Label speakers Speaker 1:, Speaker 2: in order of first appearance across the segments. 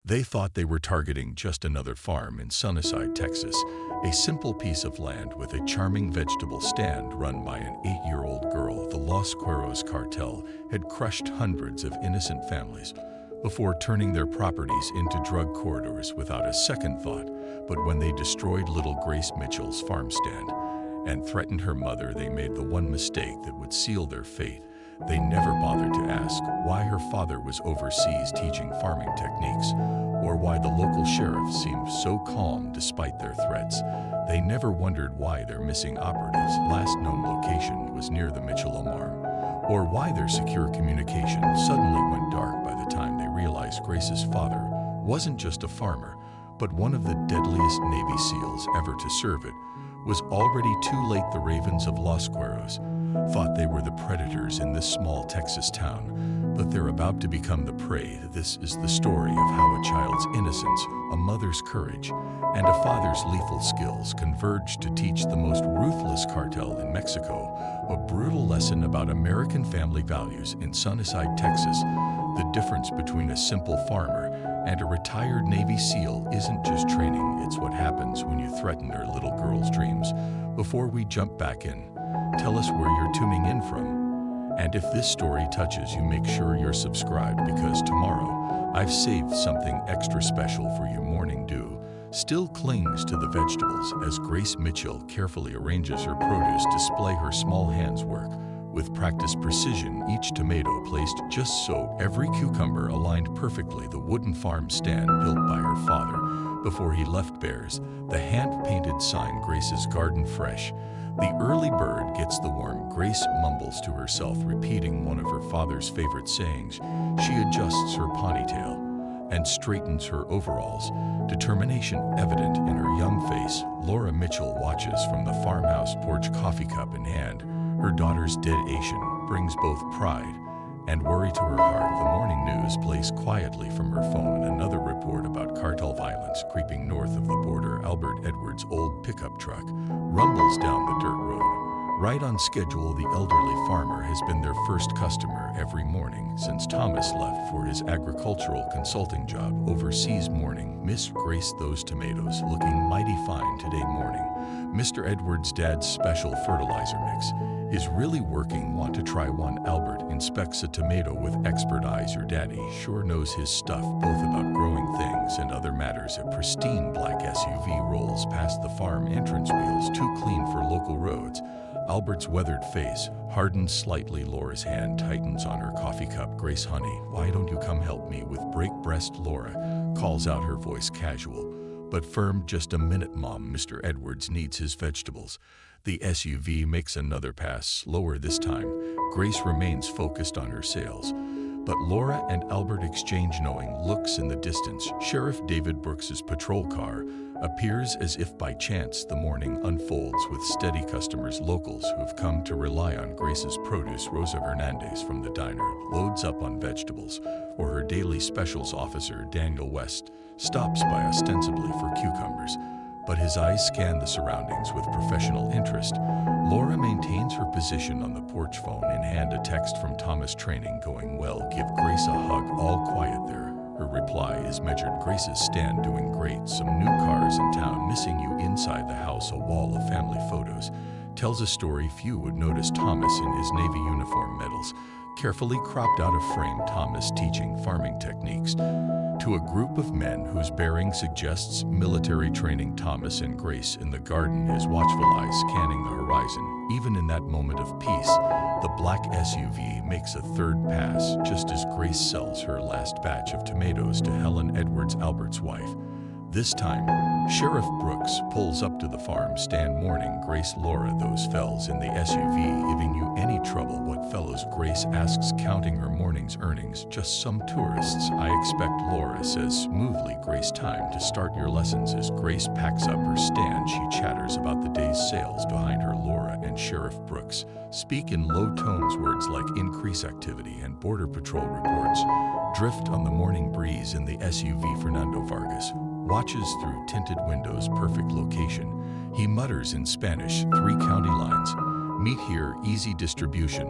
Speaker 1: They thought they were targeting just another farm in Sunnyside, Texas, a simple piece of land with a charming vegetable stand run by an 8-year-old girl. The Los Cuervos cartel had crushed hundreds of innocent families before turning their properties into drug corridors without a second thought. But when they destroyed little Grace Mitchell's farm stand and threatened her mother, they made the one mistake that would seal their fate. They never bothered to ask why her father was overseas teaching farming techniques, or why the local sheriff seemed so calm despite their threats. They never wondered why their missing operative's last known location was near the Mitchell alarm, or why their secure communication suddenly went dark by the time they realized Grace's father wasn't just a farmer, but one of the deadliest Navy SEALs ever to serve it. Was already too late. The Ravens of Los Cuervos thought they were the predators in this small Texas town, but they're about to become the prey. This is the story of how a child's innocence, a mother's courage, and a father's lethal skills converged to teach the most ruthless cartel in Mexico a brutal lesson about American family values. In Sunnyside, Texas, the difference between a simple farmer and a retired Navy SEAL isn't just training, it's what happens when you threaten our little girl's dreams. Before we jump back in, tell us where you're tuning in from. And if this story touches you, make sure you're subscribed, because tomorrow I've saved something extra special for you. Morning dew still clings to the vegetables as Grace Mitchell carefully arranges her produce. Display her small hands work with practiced precision, each tomato placed just so, every cucumber aligned perfectly. The wooden farm stand built by her father before he left bears the hand-painted sign, Grace's Garden Fresh. The early bird gets the worm. Grace mumbles to herself, repeating one of her father's favorite sayings. She adjusts her ponytail and straightens her overalls, determination evident in her young face. Laura Mitchell watches from the farmhouse porch, coffee cup in hand. Her daughter's dedication brings both pride and worry to her heart. The morning news plays quietly from her phone. Another report about cartel violence creeping north of the border. Albert Edwards' old pickup truck rumbles down the dirt road. Right on schedule, the elderly farmer has been their first customer every morning since Thomas left for his agricultural consulting job overseas. Morning, Miss Grace, those tomatoes looking mighty fine today. Morning, Mr. Edwards' dad's special fertilizer mix is really working. Want to try one? Albert inspects a tomato with expert eyes. Your daddy sure knows his stuff, both about growing things and other matters. A pristine black SUV rolls past the farm entrance, wheels too clean for local roads. Albert's weathered face hardens slightly. Laura's hand tightens on her coffee cup. Grace, honey, why don't you come help me with break breast? Laura calls out, her voice casual but firm. Just a minute, Mom. Mr. Edwards needs his vegetables. The SUV makes another pass, slower this time. Grace remains focused on her sales, but Laura and Albert exchange knowing looks. In the distance, Sheriff David Brooks's patrol car appears as if by chance. The morning unfolds with steady customers, locals who've come to rely on Grace's produce. Rosa Hernandez from the diner loads up on vegetables for her daily specials. Officer Daniel West stops by ostensibly for cucumbers, but his eyes scan the surroundings with professional interest. Laura maintains her position on the porch, phone in hand. A text from Thomas: training going well, give Grace a hug. All quiet there. Her reply is measured. Grace's stand doing great. Some new cars in town. Missing you inside the house. A wall of family photos tells a story few would notice. Thomas in his Navy uniform, medals carefully cropped out of frame. Thomas teaching farming techniques to a group of men whose bearing suggests military training. Thomas and Grace in the garden, his watchful eyes scanning the horizon. Even in that moment of peace, the black SUV makes a third pass just as Grace sells her last batch of tomatoes to Helen Edwards, Albert's wife. This time, Sheriff Brooks pulls up to the farm stand. Morning, Grace. Laura, those fells in the SUV giving you any trouble? What fellows? Grace asks, counting her morning's earnings. Just some tourists, I expect, Laura says smoothly. Grace, time to start your lessons. As Grace packs up her stand, she chatters about the day's sales. Behind her, Laura and Sheriff Brooks speak in low tones. Words like increase activity and border patrol reports drift on the morning breeze. In the SUV, Fernando Vargas watches through tinted windows. Perfect location, he mutters in Spanish. 3 county lines meet here, easy distribution.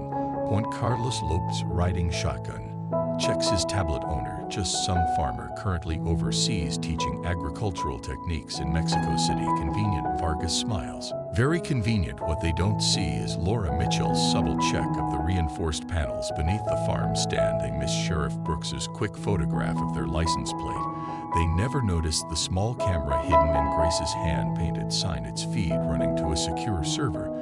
Speaker 1: Point. Carlos Lopes riding shotgun checks his tablet. Owner not just some farmer currently overseas teaching agricultural techniques in Mexico City. Convenient, Vargas smiles. Very convenient. What they don't see is Laura Mitchell's subtle check of the reinforced panels beneath the farm stand. They miss Sheriff Brooks's quick photograph of their license plate. They never noticed the small camera hidden in Grace's hand-painted sign, its feed running to a secure server.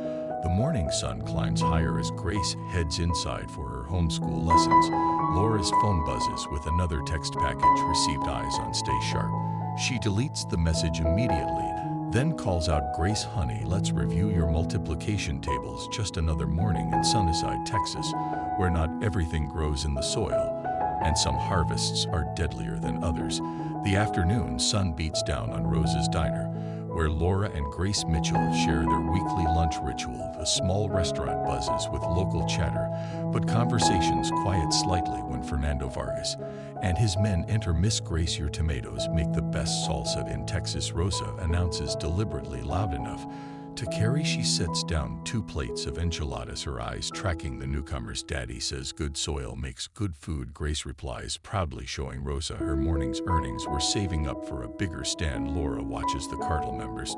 Speaker 1: The morning sun climbs higher as Grace heads inside for her homeschool lessons. Laura's phone buzzes with another text package. Received. Eyes on stay sharp. She deletes the message immediately, then calls out, Grace, honey, let's review your multiplication tables. Just another morning in Sunnyside, Texas, where not everything grows in the soil, and some harvests are deadlier than others. The afternoon sun beats down on Rosa's Diner, where Laura and Grace Mitchell share their weekly lunch ritual. The small restaurant buzzes with local chatter, but conversations quiet slightly when Fernando Vargas and his men enter. Miss Grace, your tomatoes make the best salsa in Texas, Rosa announces deliberately loud enough to carry. She sets down 2 plates of enchiladas, her eyes tracking the newcomers. Daddy says good soil makes good food, Grace replies, proudly showing Rosa her morning's earnings. We're saving up for a bigger stand. Laura watches the Cartel members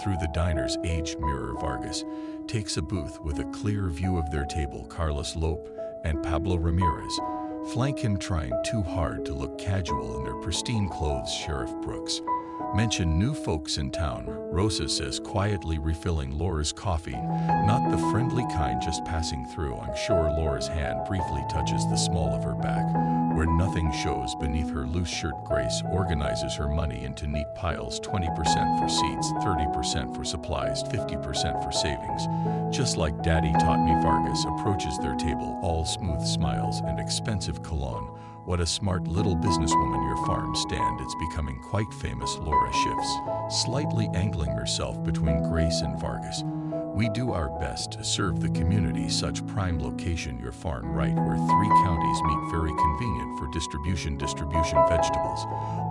Speaker 1: through the diner's aged mirror. Vargas takes a booth with a clear view of their table. Carlos Lope and Pablo Ramirez flank him, trying too hard to look casual in their pristine clothes. Sheriff Brooks mention new folks in town, Rosa says, quietly refilling Laura's coffee. Not the friendly kind, just passing through. I'm sure. Laura's hand briefly touches the small of her back, where nothing shows beneath her loose shirt. Grace organizes her money into neat piles, 20% for seeds, 30% for supplies, 50% for savings. Just like Daddy taught me. Vargas approaches their table, all smooth smiles and expensive cologne. What a smart little businesswoman. Your farm stand, it's becoming quite famous. Laura shifts, slightly angling herself between Grace and Vargas. We do our best to serve the community. Such prime location, your farm, right where 3 counties meet. Very convenient for distribution. Vegetables,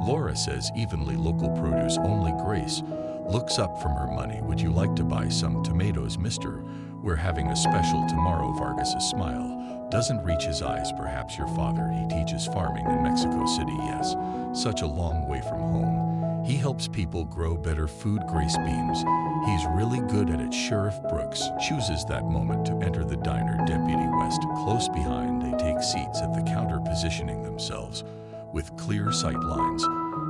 Speaker 1: Laura says evenly. Local produce only. Grace looks up from her money. Would you like to buy some tomatoes, mister? We're having a special tomorrow. Vargas' smile doesn't reach his eyes. Perhaps your father, he teaches farming in Mexico City. Yes, such a long way from home. He helps people grow better food. Grace beams. He's really good at it. Sheriff Brooks chooses that moment to enter the diner. Deputy West close behind. They take seats at the counter, positioning themselves with clear sight lines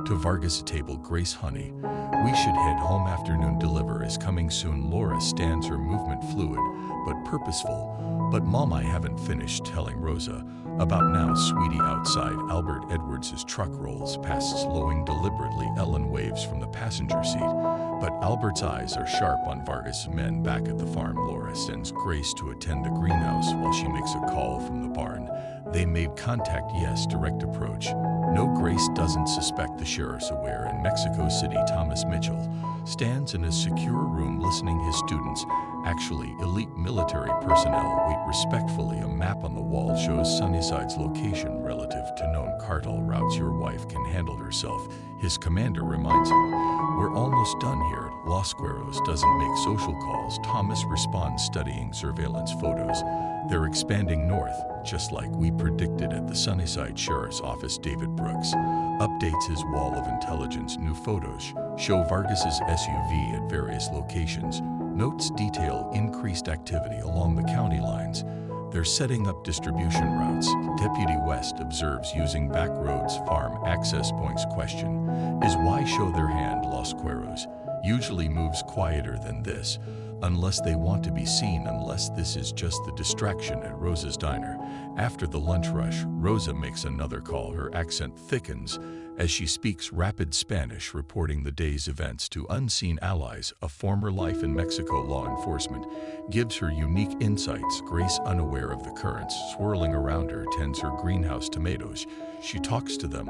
Speaker 1: to Vargas' table. Grace, honey, we should head home. Afternoon deliver is coming soon. Laura stands, her movement fluid but purposeful. But Mom, I haven't finished telling Rosa about now. Sweetie, outside, Albert Edwards' truck rolls past, slowing deliberately. Ellen waves from the passenger seat, but Albert's eyes are sharp on Vargas' men back at the farm. Laura sends Grace to attend the greenhouse while she makes a call from the barn. They made contact. Yes, direct approach. No, Grace doesn't suspect. The sheriff's aware. In Mexico City, Thomas Mitchell stands in a secure room listening. His students, actually elite military personnel, wait respectfully. A map on the wall shows Sunnyside's location relative to known cartel routes. Your wife can handle herself, his commander reminds him. We're almost done here. Los Cuervos doesn't make social calls. Thomas responds, studying surveillance photos. They're expanding north, just like we predicted at the Sunnyside Sheriff's Office. David Brooks updates his wall of intelligence. New photos show Vargas's SUV at various locations. Notes detail increased activity along the county lines. They're setting up distribution routes. Deputy West observes using back roads, farm access points. Question is why show their hand? Los Cuervos usually moves quieter than this, unless they want to be seen, unless this is just the distraction at Rosa's Diner. After the lunch rush, Rosa makes another call. Her accent thickens as she speaks rapid Spanish, reporting the day's events to unseen allies. A former life in Mexico law enforcement gives her unique insights. Grace, unaware of the currents swirling around her, tends her greenhouse tomatoes. She talks to them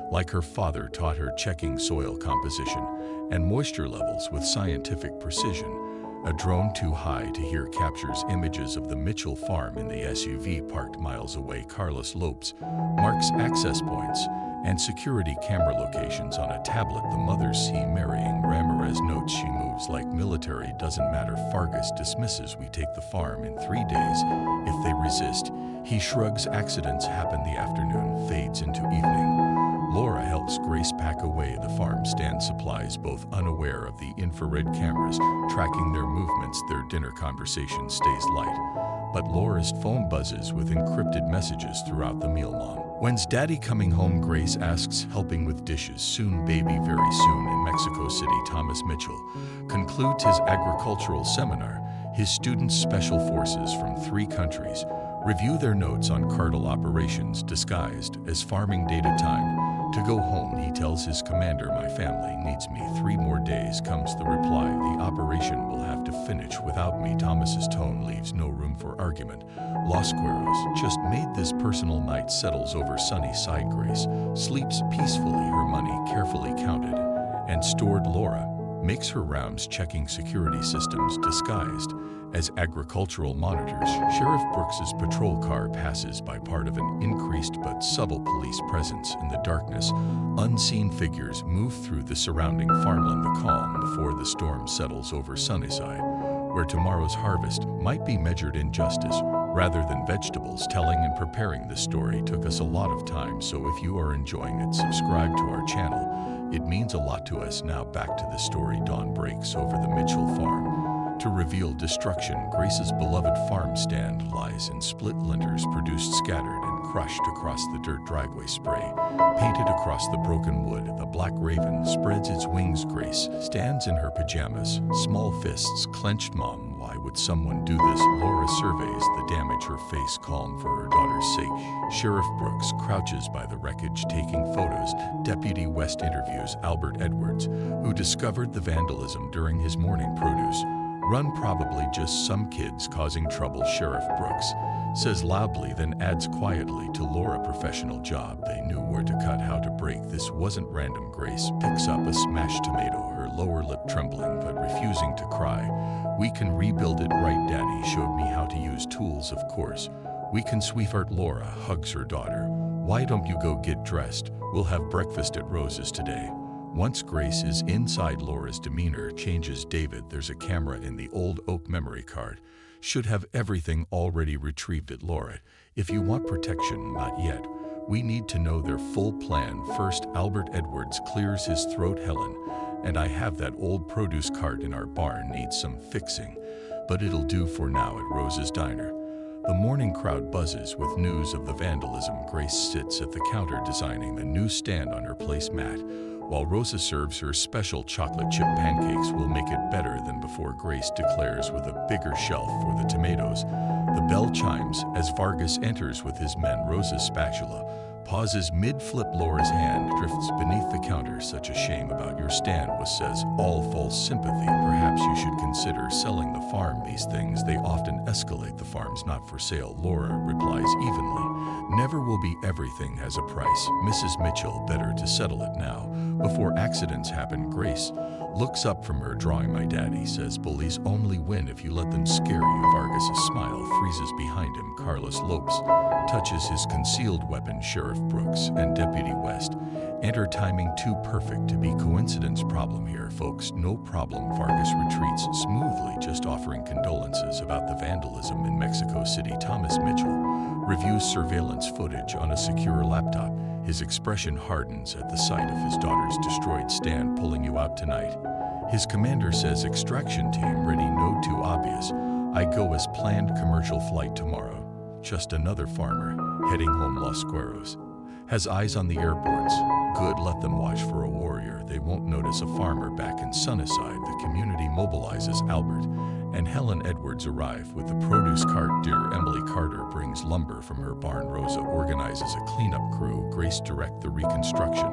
Speaker 1: like her father taught her, checking soil composition and moisture levels with scientific precision. A drone too high to hear captures images of the Mitchell farm in the SUV parked miles away. Carlos Lopes marks access points and security camera locations on a tablet. The mothers see marrying. Ramirez notes she moves like military. Doesn't matter. Fargas dismisses. We take the farm in 3 days. If they resist, he shrugs. Accidents happen. The afternoon fades into evening. Laura helps Grace pack away the farm stand supplies, both unaware of the infrared cameras tracking their movements. Their dinner conversation stays light, but Laura's phone buzzes with encrypted messages throughout the meal. Mom, when's Daddy coming home? Grace asks, helping with dishes. Soon, baby, very soon. In Mexico City, Thomas Mitchell concludes his agricultural seminar. His students, special forces from 3 countries, review their notes on cartel operations disguised as farming data. Time to go home, he tells his commander. My family needs me. 3 more days, comes the reply. The operation will have to finish without me. Thomas's tone leaves no room for argument. Los Cuervos just made this personal night. Settles over Sunnyside. Grace sleeps peacefully, her money carefully counted and stored. Laura makes her rounds, checking security systems disguised as agricultural monitors. Sheriff Brooks's patrol car passes by, part of an increased but subtle police presence. In the darkness, unseen figures move through the surrounding farmland. The calm before the storm settles over Sunnyside, where tomorrow's harvest might be measured in justice rather than vegetables. Telling and preparing this story took us a lot of time, so if you are enjoying it, subscribe to our channel. It means a lot to us. Now back to the story. Dawn breaks over the Mitchell farm to reveal destruction. Grace's beloved farm stand lies in split linters, produced, scattered, and crushed across the dirt. Driveway spray painted across the broken wood. The black raven spreads its wings. Grace stands in her pajamas, small fists clenched. Mom, why would someone do this? Laura surveys the damage, her face calm for her daughter's sake. Sheriff Brooks crouches by the wreckage, taking photos. Deputy West interviews Albert Edwards, who discovered the vandalism during his morning produce run. Probably just some kids causing trouble, Sheriff Brooks says loudly, then adds quietly to Laura, professional job. They knew where to cut, how to break. This wasn't random. Grace picks up a smashed tomato, her lower lip trembling but refusing to cry. We can rebuild it, right? Daddy showed me how to use tools, of course. We can. Sweetheart. Laura hugs her daughter. Why don't you go get dressed? We'll have breakfast at Rose's today. Once Grace is inside, Laura's demeanor changes. David, there's a camera in the old oak memory card. Should have everything already retrieved it. Laura, if you want protection, not yet. We need to know their full plan first. Albert Edwards clears his throat. Helen, and I have that old produce cart in our barn, needs some fixing, but it'll do for now. At Rose's diner, the morning crowd buzzes with news of the vandalism. Grace sits at the counter designing the new stand on her placemat, while Rosa serves her special chocolate chip pancakes. Will make it better than before, Grace declares, with a bigger shelf for the tomatoes. The bell chimes as Vargas enters with his men. Rosa's spatula pauses mid-flip. Laura's hand drifts beneath the counter. Such a shame about your stand, was says, all false sympathy. Perhaps you should consider selling the farm. These things, they often escalate. The farm's not for sale, Laura replies evenly. Never will be. Everything has a price. Mrs. Mitchell, better to settle it now before accidents happen. Grace looks up from her drawing. My daddy says bullies only win if you let them scare you. Vargas's smile freezes behind him. Carlos Lopes touches his concealed weapon. Sheriff Brooks and Deputy West enter, timing too perfect to be coincidence. Problem here, folks. No problem. Vargas retreats smoothly, just offering condolences about the vandalism in Mexico City. Thomas Mitchell reviews surveillance footage on a secure laptop. His expression hardens at the sight of his daughter's destroyed stand. Pulling you out tonight, his commander says. Extraction team ready. No too obvious. I go as planned. Commercial flight tomorrow. Just another farmer heading home. Los Cuervos has eyes on the airports. Good, let them watch for a warrior. They won't notice a farmer. Back in Sunnyside, the community mobilizes. Albert and Helen Edwards arrive with the produce cart. Dear Emily Carter brings lumber from her barn. Rosa organizes a cleanup crew. Grace direct the reconstruction.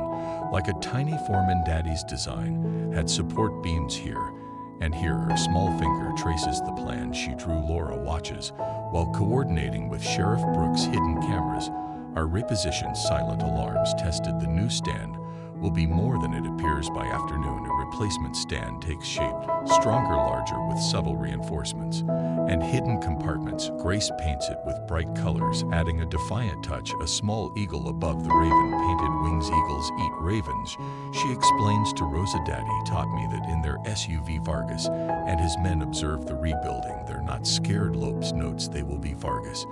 Speaker 1: Like a tiny foreman, Daddy's design had support beams here and here. Her small finger traces the plan she drew. Laura watches while coordinating with Sheriff Brooks. Hidden cameras are repositioned. Silent alarms tested. The new stand will be more than it appears by afternoon. A replacement stand takes shape, stronger, larger, with subtle reinforcements and hidden compartments. Grace paints it with bright colors, adding a defiant touch. A small eagle above the raven, painted wings. Eagles eat ravens, she explains to Rosa. Daddy taught me that in their SUV. Vargas and his men observe the rebuilding. They're not scared. Lopes notes they will be. Vargas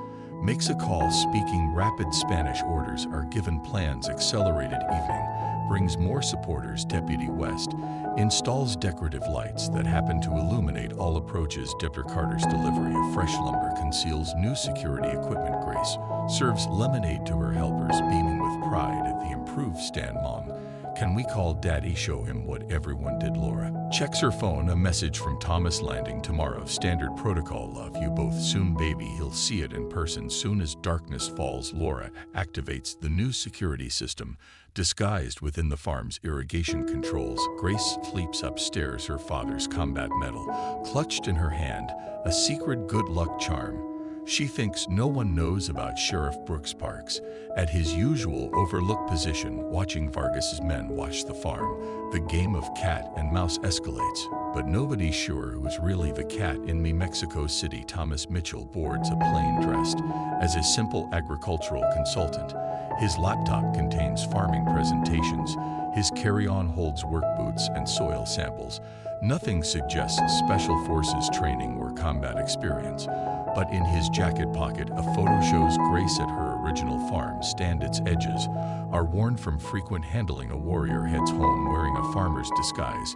Speaker 1: makes a call, speaking rapid Spanish. Orders are given. Plans accelerated. Evening brings more supporters. Deputy West installs decorative lights that happen to illuminate all approaches. Dr. Carter's delivery of fresh lumber conceals new security equipment. Grace serves lemonade to her helpers, beaming with pride at the improved stand. Mom, can we call Daddy? Show him what everyone did. Laura checks her phone. A message from Thomas. Landing tomorrow. Standard protocol. Love you both. Soon, baby. He'll see it in person soon as darkness falls. Laura activates the new security system, disguised within the farm's irrigation controls. Grace sleeps upstairs, her father's combat medal clutched in her hand, a secret good luck charm. She thinks no one knows about Sheriff Brooks Parks at his usual overlooked position, watching Vargas's men watch the farm. The game of cat and mouse escalates, but nobody's sure who's really the cat. In Mexico City, Thomas Mitchell boards a plane dressed as a simple agricultural consultant. His laptop contains farming presentations. His carry-on holds work boots and soil samples. Nothing suggests special forces training or combat experience. But in his jacket pocket, a photo shows Grace at her original farm stand. Its edges are worn from frequent handling. A warrior heads home wearing a farmer's disguise,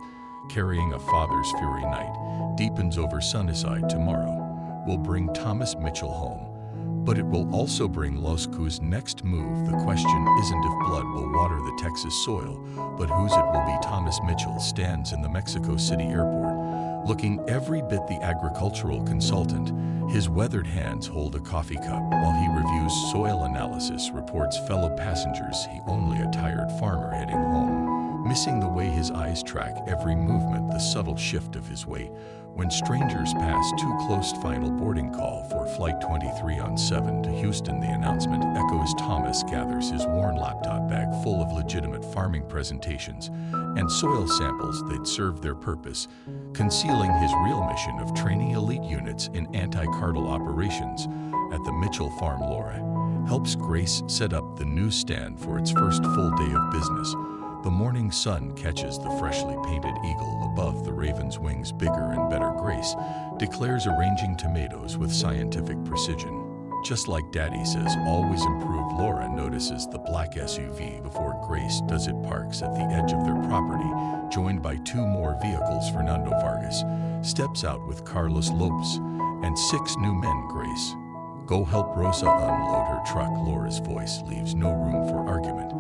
Speaker 1: carrying a father's fury. Night deepens over Sunnyside. Tomorrow will bring Thomas Mitchell home, but it will also bring Los Cuervos' next move. The question isn't if blood will water the Texas soil, but whose it will be. Thomas Mitchell stands in the Mexico City airport, looking every bit the agricultural consultant. His weathered hands hold a coffee cup while he reviews soil analysis reports. Fellow passengers, he only a tired farmer heading home, missing the way his eyes track every movement, the subtle shift of his weight. When strangers pass too close. Final boarding call for Flight 23 on 7 to Houston. The announcement echoes. Thomas gathers his worn laptop bag full of legitimate farming presentations and soil samples. They'd serve their purpose, concealing his real mission of training elite units in anti-cartel operations. At the Mitchell farm, Laura helps Grace set up the newsstand for its first full day of business. The morning sun catches the freshly painted eagle above the raven's wings. Bigger and better, Grace declares, arranging tomatoes with scientific precision. Just like Daddy says, always improve. Laura notices the black SUV before Grace does. It parks at the edge of their property, joined by two more vehicles. Fernando Vargas steps out with Carlos Lopes and 6 new men. Grace, go help Rosa unload her truck. Laura's voice leaves no room for argument.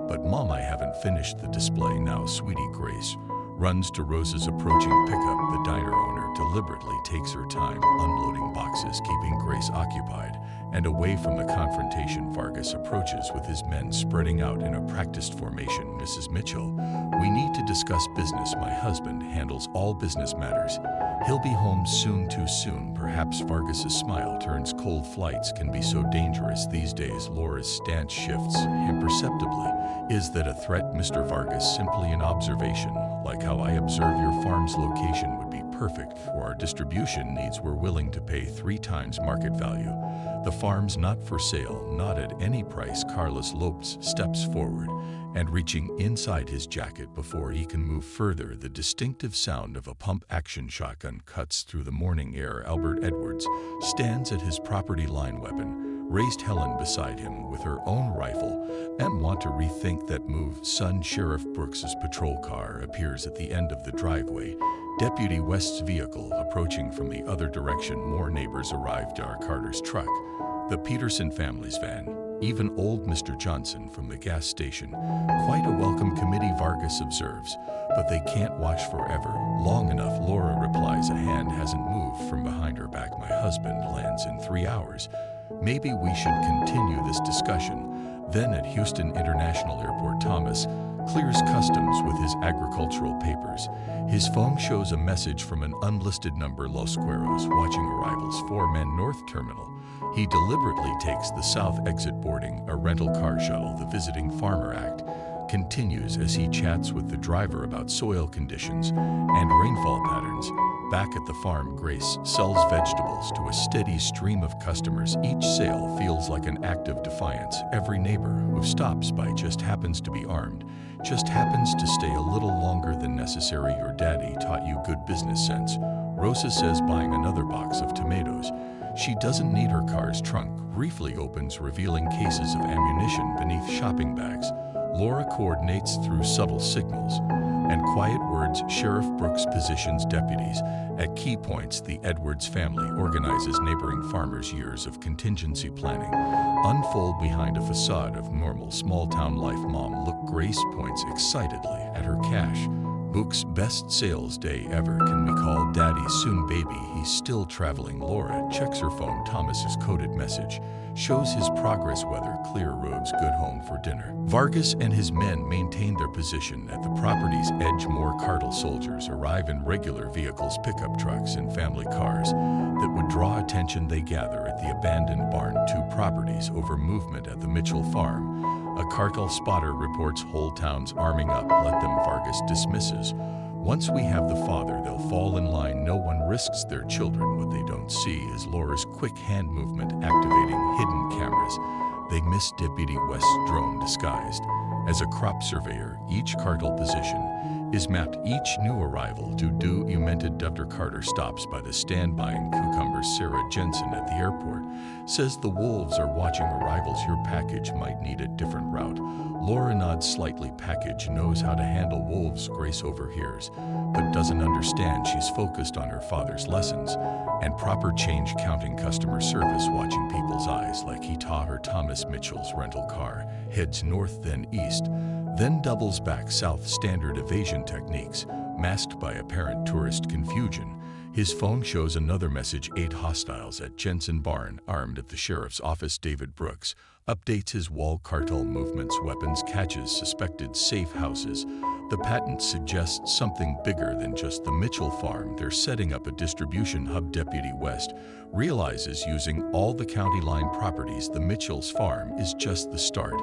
Speaker 1: But Mom, I haven't finished the display now, sweetie. Grace runs to Rosa's approaching pickup. The diner owner deliberately takes her time unloading boxes, keeping Grace occupied and away from the confrontation. Vargas approaches with his men spreading out in a practiced formation. Mrs. Mitchell, we need to discuss business. My husband handles all business matters. He'll be home soon. Too soon, perhaps. Vargas's smile turns cold. Flights can be so dangerous these days. Laura's stance shifts imperceptibly. Is that a threat, Mr. Vargas? Simply an observation, like how I observe your farm's location would be perfect for our distribution needs. We're willing to pay 3 times market value. The farm's not for sale, not at any price. Carlos Lopes steps forward and, reaching inside his jacket before he can move further, the distinctive sound of a pump-action shotgun cuts through the morning air. Albert Edwards stands at his property line, weapon raised. Helen beside him with her own rifle. And want to rethink that move. Son, Sheriff Brooks's patrol car appears at the end of the driveway. Deputy West's vehicle approaching from the other direction. More neighbors arrive. Dar Carter's truck, the Peterson family's van, even old Mr. Johnson from the gas station. Quite a welcome committee, Vargas observes, but they can't watch forever. Long enough, Laura replies. A hand hasn't moved from behind her back. My husband lands in 3 hours. Maybe we should continue this discussion. Then at Houston International Airport, Thomas clears customs with his agricultural papers. His phone shows a message from an unlisted number. Los Cuervos, watching arrivals. 4 men, North Terminal. He deliberately takes the south exit, boarding a rental car shuttle. The Visiting Farmer Act continues as he chats with the driver about soil conditions and rainfall patterns. Back at the farm, Grace sells vegetables to a steady stream of customers. Each sale feels like an act of defiance. Every neighbor who stops by just happens to be armed, just happens to stay a little longer than necessary. Your daddy taught you good business sense, Rosa says, buying another box of tomatoes. She doesn't need her car's trunk briefly opens, revealing cases of ammunition beneath shopping bags. Laura coordinates through subtle signals and quiet words. Sheriff Brooks positions deputies at key points. The Edwards family organizes neighboring farmers. Years of contingency planning unfold behind a facade of normal small-town life. Mom, look, Grace points excitedly at her cash. Book's best sales day ever. Can we call Daddy soon, baby? He's still traveling. Laura checks her phone. Thomas's coded message shows his progress. Weather clear, roads good, home for dinner. Vargas and his men maintain their position at the property's edge. More Cartel soldiers arrive in regular vehicles, pickup trucks, and family cars that would draw attention. They gather at the abandoned barn. Two properties over movement at the Mitchell farm. A Cartel spotter reports whole towns arming up. Let them, Vargas dismisses. Once we have the father, they'll fall in line. No one risks their children. What they don't see is Laura's quick hand movement activating hidden cameras. They miss Deputy West's drone disguised as a crop surveyor. Each Cartel position is mapped. Each new arrival documented. Dr. Carter stops by the stand buying cucumbers. Sarah Jensen at the airport says the wolves are watching arrivals. Your package might need a different route. Laura nods slightly. Package knows how to handle wolves. Grace overhears but doesn't understand. She's focused on her father's lessons and proper change counting. Customer service watching people's eyes like he taught her. Thomas Mitchell's rental car heads north, then east, then doubles back south. Standard evasion techniques masked by apparent tourist confusion. His phone shows another message. 8 hostiles at Jensen barn. Armed at the sheriff's office. David Brooks updates his wall. Cartel movements, weapons catches, suspected safe houses. The patent suggests something bigger than just the Mitchell farm. They're setting up a distribution hub. Deputy West realizes using all the county line properties, the Mitchell's farm is just the start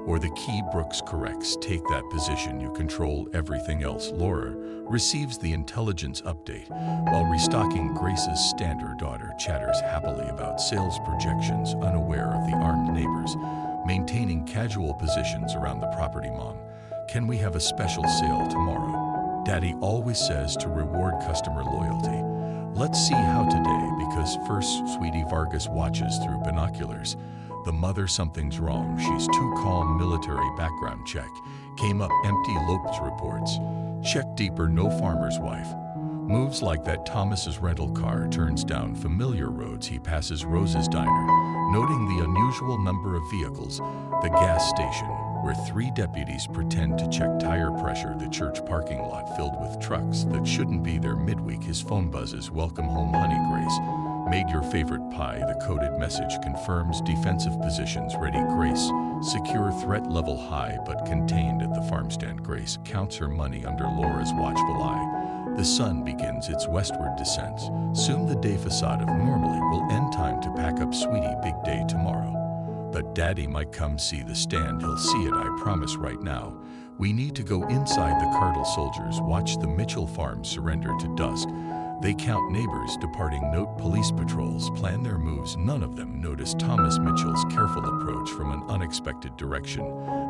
Speaker 1: or the key. Brooks corrects. Take that position, you control everything else. Laura receives the intelligence update while restocking. Grace's standard daughter chatters happily about sales projections, unaware of the armed neighbors maintaining casual positions around the property. Mom, can we have a special sale tomorrow? Daddy always says to reward customer loyalty. Let's see how today, because first, sweetie. Vargas watches through binoculars. The mother, something's wrong. She's too calm. Military background check came up. Empty. Lopes reports. Check deeper. No farmer's wife. Moves like that. Thomas's rental car turns down familiar roads. He passes Rose's diner, noting the unusual number of vehicles. The gas station, where 3 deputies pretend to check tire pressure. The church parking lot filled with trucks that shouldn't be there. Midweek, his phone buzzes. Welcome home, honey. Grace made your favorite pie. The coded message confirms defensive positions ready. Grace secure. Threat level high but contained at the farm stand. Grace counts her money under Laura's watchful eye. The sun begins its westward descent. Soon the day facade of normally will end. Time to pack up, sweetie. Big day tomorrow. But Daddy might come see the stand. He'll see it, I promise. Right now, we need to go inside. The Cartel soldiers watch the Mitchell farm surrender to dusk. They count neighbors departing. Note police patrols plan their moves. None of them notice Thomas Mitchell's careful approach from an unexpected direction.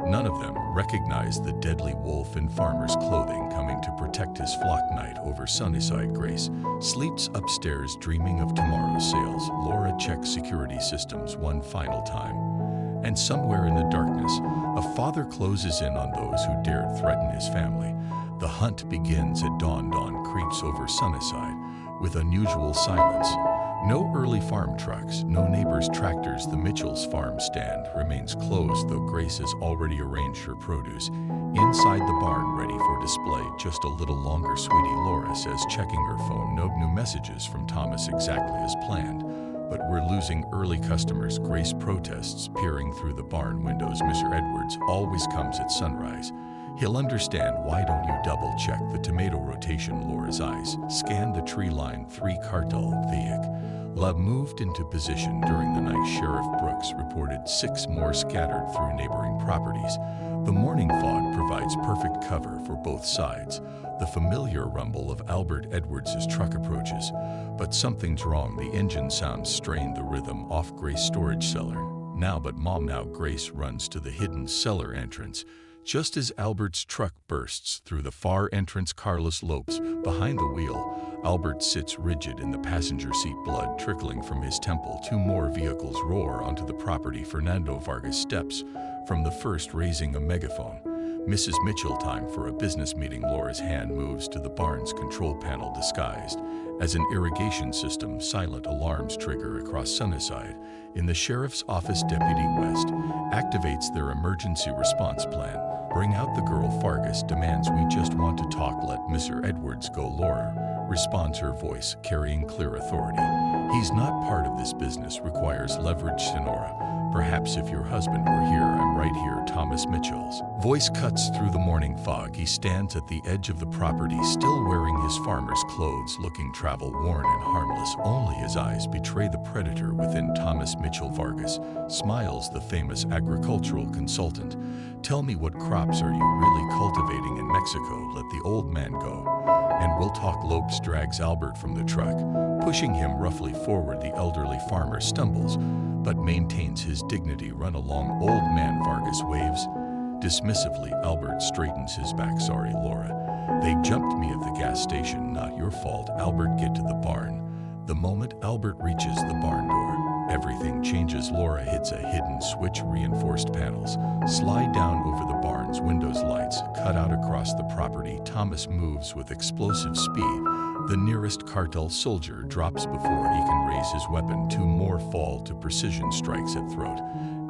Speaker 1: None of them recognize the deadly wolf in farmer's clothing coming to protect his flock. Night over Sunnyside. Grace sleeps upstairs dreaming of tomorrow's sales. Laura checks security systems one final time. And somewhere in the darkness, a father closes in on those who dared threaten his family. The hunt begins at dawn. Dawn creeps over Sunnyside with unusual silence. No early farm trucks, no neighbors' tractors. The Mitchell's farm stand remains closed, though Grace has already arranged her produce inside the barn, ready for display. Just a little longer, sweetie, Laura says, checking her phone. No new messages from Thomas. Exactly as planned. But we're losing early customers. Grace protests, peering through the barn windows. Mr. Edwards always comes at sunrise. He'll understand. Why don't you double-check the tomato rotation? Laura's eyes scan the tree line. 3 Cartel vehicle. Love moved into position during the night. Sheriff Brooks reported 6 more scattered through neighboring properties. The morning fog provides perfect cover for both sides. The familiar rumble of Albert Edwards' truck approaches, but something's wrong. The engine sounds strained, the rhythm off Grace's storage cellar. Now Grace runs to the hidden cellar entrance. Just as Albert's truck bursts through the far entrance, Carlos lopes behind the wheel. Albert sits rigid in the passenger seat, blood trickling from his temple. Two more vehicles roar onto the property. Fernando Vargas steps from the first, raising a megaphone. Mrs. Mitchell, time for a business meeting. Laura's hand moves to the barn's control panel, disguised as an irrigation system. Silent alarms trigger across Sunnyside. In the sheriff's office, Deputy West activates their emergency response plan. Bring out the girl, Vargas demands. We just want to talk. Let Mr. Edwards go, Laura responds, her voice carrying clear authority. He's not part of this business, requires leverage. Sonora, perhaps if your husband were here. I'm right here. Thomas Mitchell's voice cuts through the morning fog. He stands at the edge of the property, still wearing his farmer's clothes, looking travel-worn and harmless. Only his eyes betray the predator within. Thomas Mitchell. Vargas smiles, the famous agricultural consultant. Tell me, what crops are you really cultivating in Mexico? Let the old man go, and we'll talk. Lopes drags Albert from the truck, pushing him roughly forward. The elderly farmer stumbles, but maintains his dignity. Run along, old man, Vargas waves dismissively. Albert straightens his back. Sorry, Laura. They jumped me at the gas station. Not your fault. Albert, get to the barn. The moment Albert reaches the barn door, everything changes. Laura hits a hidden switch. Reinforced panels slide down over the barn's windows. Lights cut out across the property. Thomas moves with explosive speed. The nearest cartel soldier drops before he can raise his weapon. Two more fall to precision strikes at throat,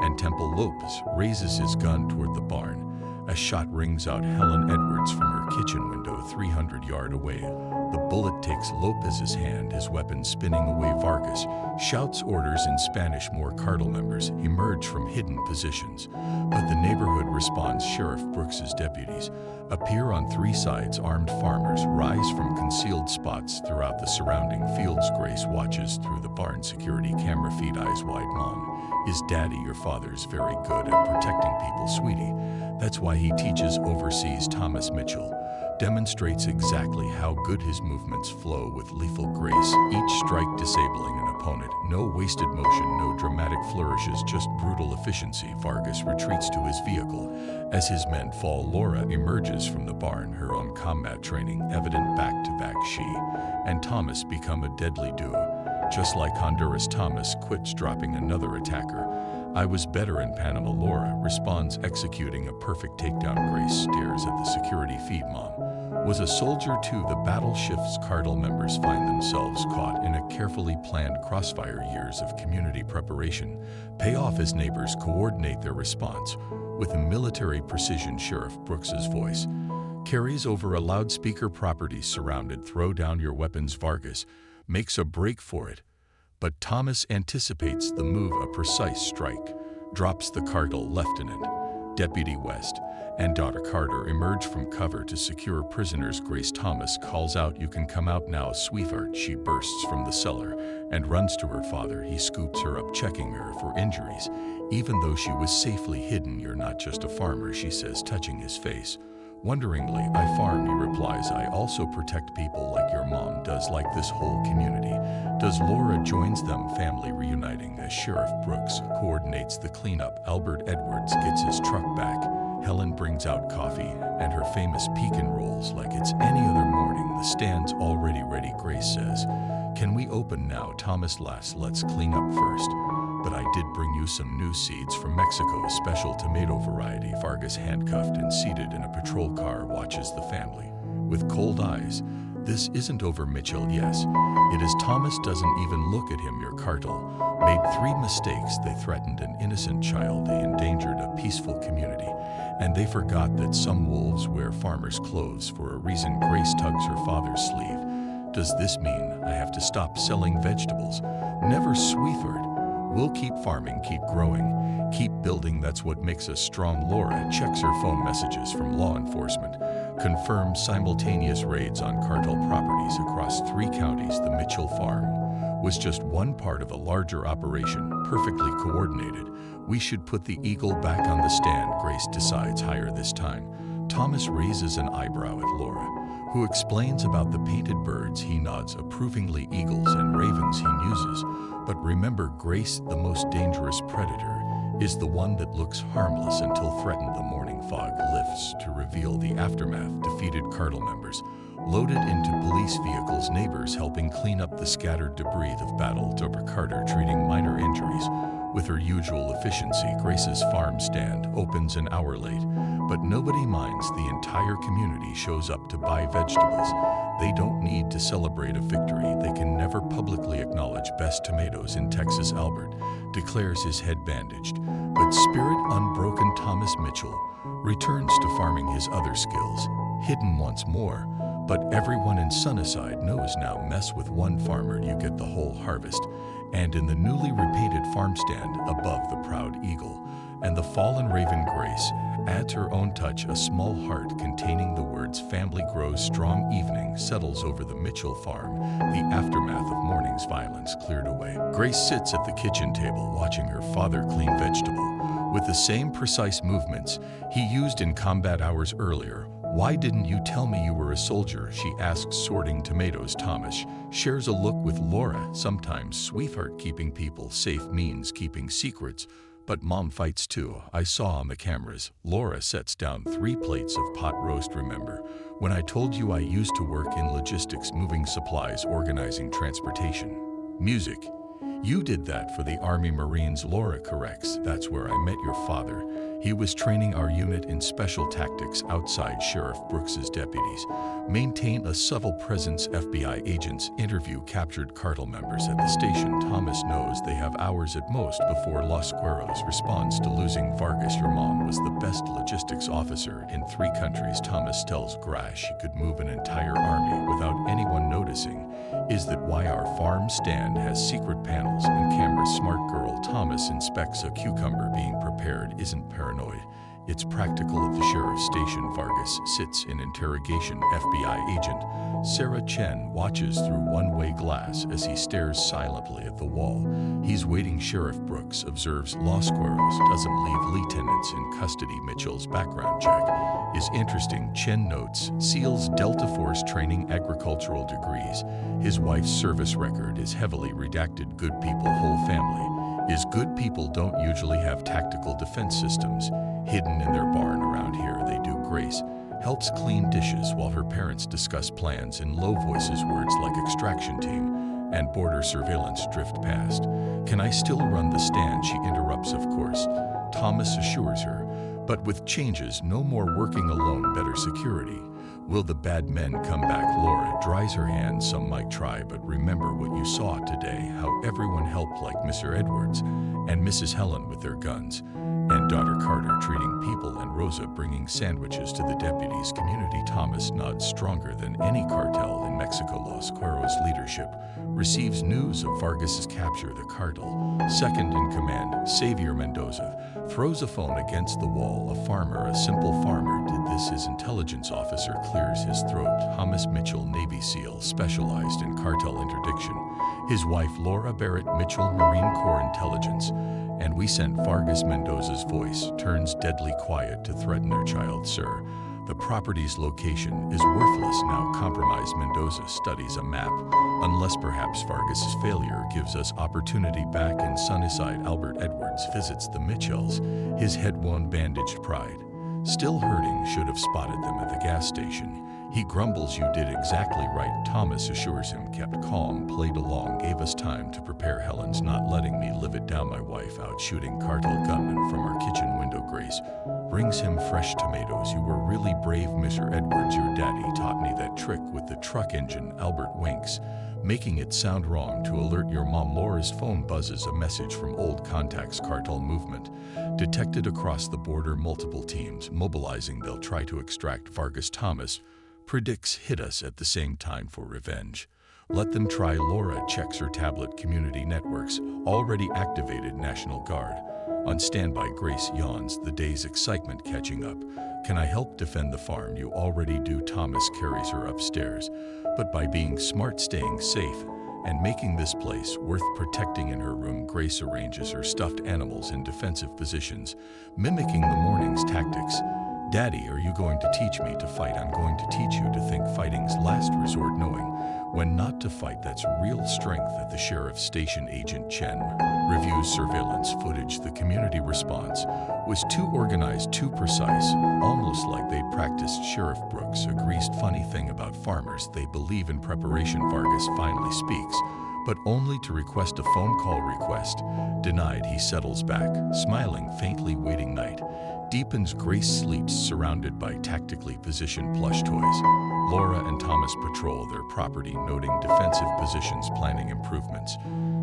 Speaker 1: and Temple Lopez raises his gun toward the barn. A shot rings out. Helen Edwards from her kitchen window, 300 yards away. The bullet takes Lopez's hand, his weapon spinning away. Vargas shouts orders in Spanish. More cartel members emerge from hidden positions, but the neighborhood responds. Sheriff Brooks's deputies appear on three sides. Armed farmers rise from concealed spots throughout the surrounding fields. Grace watches through the barn security camera feed, eyes wide. Mom, is Daddy, your father's very good at protecting people, sweetie. That's why he teaches overseas. Thomas Mitchell demonstrates exactly how good his movements flow with lethal grace, each strike disabling an opponent. No wasted motion, no dramatic flourishes, just brutal efficiency. Vargas retreats to his vehicle as his men fall. Laura emerges from the barn, her own combat training evident. Back to back, she and Thomas become a deadly duo. Just like Honduras, Thomas quits, dropping another attacker. I was better in Panama, Laura responds, executing a perfect takedown. Grace stares at the security feed. Mom was a soldier too. The battle shifts. Cartel members find themselves caught in a carefully planned crossfire. Years of community preparation pay off as neighbors coordinate their response with a military precision. Sheriff Brooks's voice carries over a loudspeaker. Properties surrounded. Throw down your weapons. Vargas makes a break for it, but Thomas anticipates the move. A precise strike drops the cartel. Lieutenant, Deputy West, and daughter Carter emerge from cover to secure prisoners. Grace. Thomas calls out, you can come out now, sweetheart. She bursts from the cellar and runs to her father. He scoops her up, checking her for injuries, even though she was safely hidden. You're not just a farmer, she says, touching his face. Wonderingly, I farm, he replies. I also protect people like your mom does, like this whole community does. Laura joins them, family reuniting as Sheriff Brooks coordinates the cleanup. Albert Edwards gets his truck back. Helen brings out coffee and her famous pecan rolls like it's any other morning. The stand's already ready. Grace says, can we open now? Thomas laughs, let's clean up first. But I did bring you some new seeds from Mexico, a special tomato variety. Vargas, handcuffed and seated in a patrol car, watches the family with cold eyes. This isn't over, Mitchell. Yes, it is. Thomas doesn't even look at him. Your cartel made 3 mistakes. They threatened an innocent child. They endangered a peaceful community. And they forgot that some wolves wear farmers' clothes for a reason. Grace tugs her father's sleeve. Does this mean I have to stop selling vegetables? Never, sweetheart. We'll keep farming, keep growing, keep building. That's what makes us strong. Laura checks her phone messages from law enforcement. Confirms simultaneous raids on cartel properties across 3 counties. The Mitchell farm was just one part of a larger operation, perfectly coordinated, We should put the eagle back on the stand, Grace decides higher this time. Thomas raises an eyebrow at Laura, who explains about the painted birds. He nods approvingly. Eagles and ravens he muses. But remember, Grace, the most dangerous predator is the one that looks harmless until threatened. The morning fog lifts to reveal the aftermath. Defeated Cartel members loaded into police vehicles, neighbors helping clean up the scattered debris of battle. Deborah Carter treating minor injuries with her usual efficiency. Grace's farm stand opens an hour late, but nobody minds. The entire community shows up to buy vegetables. They don't need to celebrate a victory they can never publicly acknowledge. Best tomatoes in Texas. Albert declares, his head bandaged, but spirit unbroken. Thomas Mitchell returns to farming, his other skills hidden once more. But everyone in Sunnyside knows now, mess with one farmer, you get the whole harvest. And in the newly repainted farm stand above the proud eagle and the fallen raven, Grace adds her own touch, a small heart containing the words "family grows strong." Evening settles over the Mitchell farm, the aftermath of morning's violence cleared away. Grace sits at the kitchen table watching her father clean vegetable with the same precise movements he used in combat hours earlier. "Why didn't you tell me you were a soldier?" she asks, sorting tomatoes. Thomas shares a look with Laura. Sometimes, sweetheart, keeping people safe means keeping secrets. But Mom fights too. I saw on the cameras. Laura sets down 3 plates of pot roast. "Remember when I told you I used to work in logistics, moving supplies, organizing transportation?" Music. "You did that for the Army Marines," Laura corrects. "That's where I met your father. He was training our unit in special tactics." Outside, Sheriff Brooks's deputies maintain a subtle presence. FBI agents interview captured Cartel members at the station. Thomas knows they have hours at most before Los Cuervos responds to losing Vargas. "Your mom was the best logistics officer in 3 countries." Thomas tells Grace she could move an entire army without anyone noticing. "Is that why our farm stand has secret panels and cameras?" Smart girl. Thomas inspects a cucumber being prepared. "Isn't paranoid. It's practical." At the sheriff's station, Vargas sits in interrogation. FBI agent Sarah Chen watches through one-way glass as he stares silently at the wall. He's waiting. Sheriff Brooks observes Los Cuervos doesn't leave lieutenants in custody. Mitchell's background check is interesting. Chen notes SEALs, Delta Force training, agricultural degrees. His wife's service record is heavily redacted. Good people, whole family is good people. Don't usually have tactical defense systems hidden in their barn. Around here they do. Grace helps clean dishes while her parents discuss plans in low voices. Words like extraction team and border surveillance drift past. "Can I still run the stand?" she interrupts. "Of course," Thomas assures her, "but with changes. No more working alone, better security." "Will the bad men come back?" Laura dries her hands. "Some might try, but remember what you saw today, how everyone helped, like Mr. Edwards and Mrs. Helen with their guns, and daughter Carter treating people, and Rosa bringing sandwiches to the deputies' community." Thomas nods. Stronger than any cartel in Mexico. Los Cuervos leadership receives news of Vargas's capture. The cartel second in command, Xavier Mendoza, throws a phone against the wall. "A farmer, a simple farmer, did this." His intelligence officer clears his throat. Thomas Mitchell, Navy SEAL, specialized in cartel interdiction. His wife Laura Barrett Mitchell, Marine Corps intelligence. "And we sent Vargas." Mendoza's voice turns deadly quiet to threaten their child. "Sir, the property's location is worthless now. Compromised." Mendoza studies a map. "Unless perhaps Vargas's failure gives us opportunity." Back in Sunnyside, Albert Edwards visits the Mitchells, his head wound, bandaged. Pride still hurting. "Should have spotted them at the gas station." He grumbles. "You did exactly right." Thomas assures him. "Kept calm, played along, gave us time to prepare. Helen's not letting me live it down. My wife out shooting cartel gunmen from our kitchen window." Grace brings him fresh tomatoes. "You were really brave, Mr. Edwards. Your daddy taught me that trick with the truck engine." Albert winks, making it sound wrong to alert your mom. Laura's phone buzzes. A message from old contacts. "Cartel movement detected across the border. Multiple teams mobilizing. They'll try to extract Vargas." Thomas predicts hit us at the same time for revenge. "Let them try." Laura checks her tablet. Community networks already activated. National Guard on standby. Grace yawns, the day's excitement catching up. "Can I help defend the farm?" "You already do." Thomas carries her upstairs, but by being smart, staying safe And making this place worth protecting, in her room, Grace arranges her stuffed animals in defensive positions, mimicking the morning's tactics. "Daddy, are you going to teach me to fight? I'm going to teach you to think fighting's last resort, knowing when not to fight. That's real strength." At the sheriff's station, Agent Chen reviews surveillance footage. The community response was too organized, too precise, almost like they'd practiced. Sheriff Brooks agrees. "Funny thing about farmers, they believe in preparation." Vargas finally speaks, but only to request a phone call. Request denied. He settles back, smiling faintly. Waiting night deepens. Grace sleeps surrounded by tactically positioned plush toys. Laura and Thomas patrol their property, noting defensive positions, planning improvements.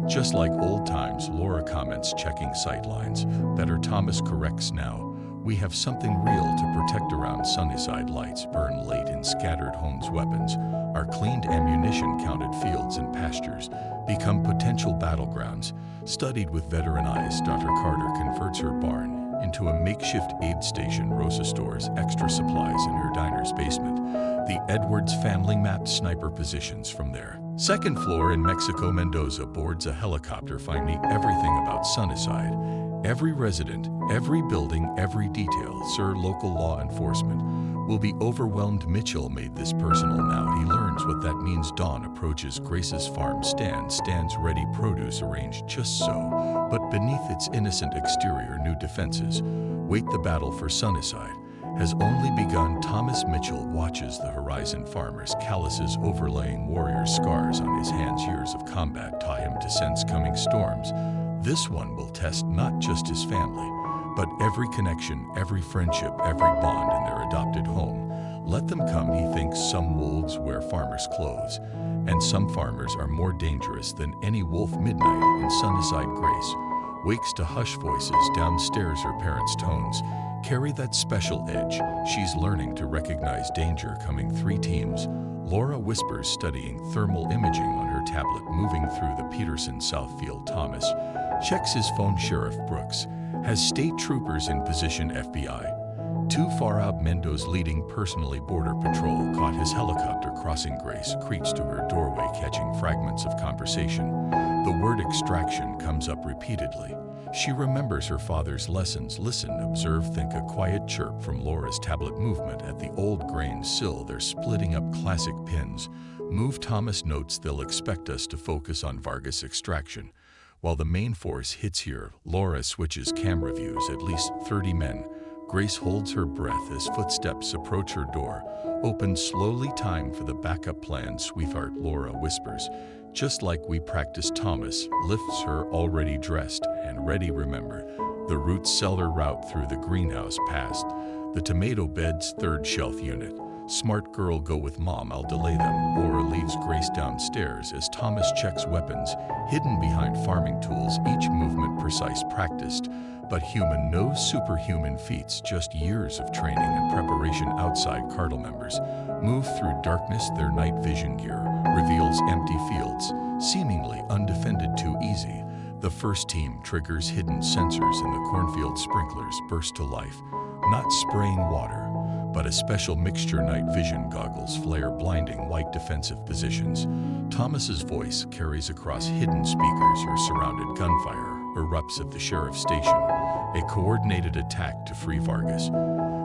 Speaker 1: "Just like old times," Laura comments, checking sightlines. "Better," Thomas corrects. "Now we have something real to protect around Sunnyside." Lights burn late in scattered homes. Weapons are cleaned. Ammunition counted. Fields and pastures become potential battlegrounds, studied with veteran eyes. Dr. Carter converts her barn into a makeshift aid station. Rosa stores extra supplies in her diner's basement. The Edwards family mapped sniper positions from their second floor in Mexico. Mendoza boards a helicopter, finding everything about Sunnyside. Every resident, every building, every detail. Sir, local law enforcement will be overwhelmed. Mitchell made this personal. Now he learns what that means. Dawn approaches Grace's farm. Stands ready, produce arranged just so, but beneath its innocent exterior, new defenses wait. The battle for Sunnyside has only begun. Thomas Mitchell watches the horizon. Farmer's calluses overlaying warrior's scars on his hands. Years of combat taught him to sense coming storms. This one will test not just his family, but every connection, every friendship, every bond in their adopted home. Let them come, he thinks. Some wolves wear farmers' clothes, and some farmers are more dangerous than any wolf. Midnight in Sunnyside. Grace wakes to hush voices downstairs. Her parents' tones carry that special edge. She's learning to recognize danger coming. 3 teams. Laura whispers, studying thermal imaging on her tablet. Moving through the Peterson Southfield. Thomas checks his phone. Sheriff Brooks has state troopers in position. FBI too far out. Mendoza, leading personally border patrol, caught his helicopter crossing. Grace creeps to her doorway, catching fragments of conversation. The word extraction comes up repeatedly. She remembers her father's lessons. Listen, observe, think. A quiet chirp from Laura's tablet. Movement at the old grain sill. They're splitting up. Classic pins move. Thomas notes they'll expect us to focus on Vargas extraction while the main force hits here. Laura switches camera views. At least 30 men. Grace holds her breath as footsteps approach her door. Opens slowly. Time for the backup plan. Sweetheart, Laura whispers, just like we practiced. Thomas lifts her, already dressed and ready. Remember the root cellar route through the greenhouse, past the tomato beds, 3rd shelf unit. Smart girl, go with mom, I'll delay them. Laura leaves Grace downstairs as Thomas checks weapons hidden behind farming tools. Each movement precise, practiced, but human. No superhuman feats, just years of training and preparation. Outside, Cartel members move through darkness. Their night vision gear reveals empty fields, seemingly undefended. Too easy. The first team triggers hidden sensors in the cornfield. Sprinklers burst to life, not spraying water, but a special mixture. Night vision goggles flare, blinding white defensive positions. Thomas's voice carries across hidden speakers. Her surrounded. Gunfire erupts at the sheriff's station, a coordinated attack to free Vargas.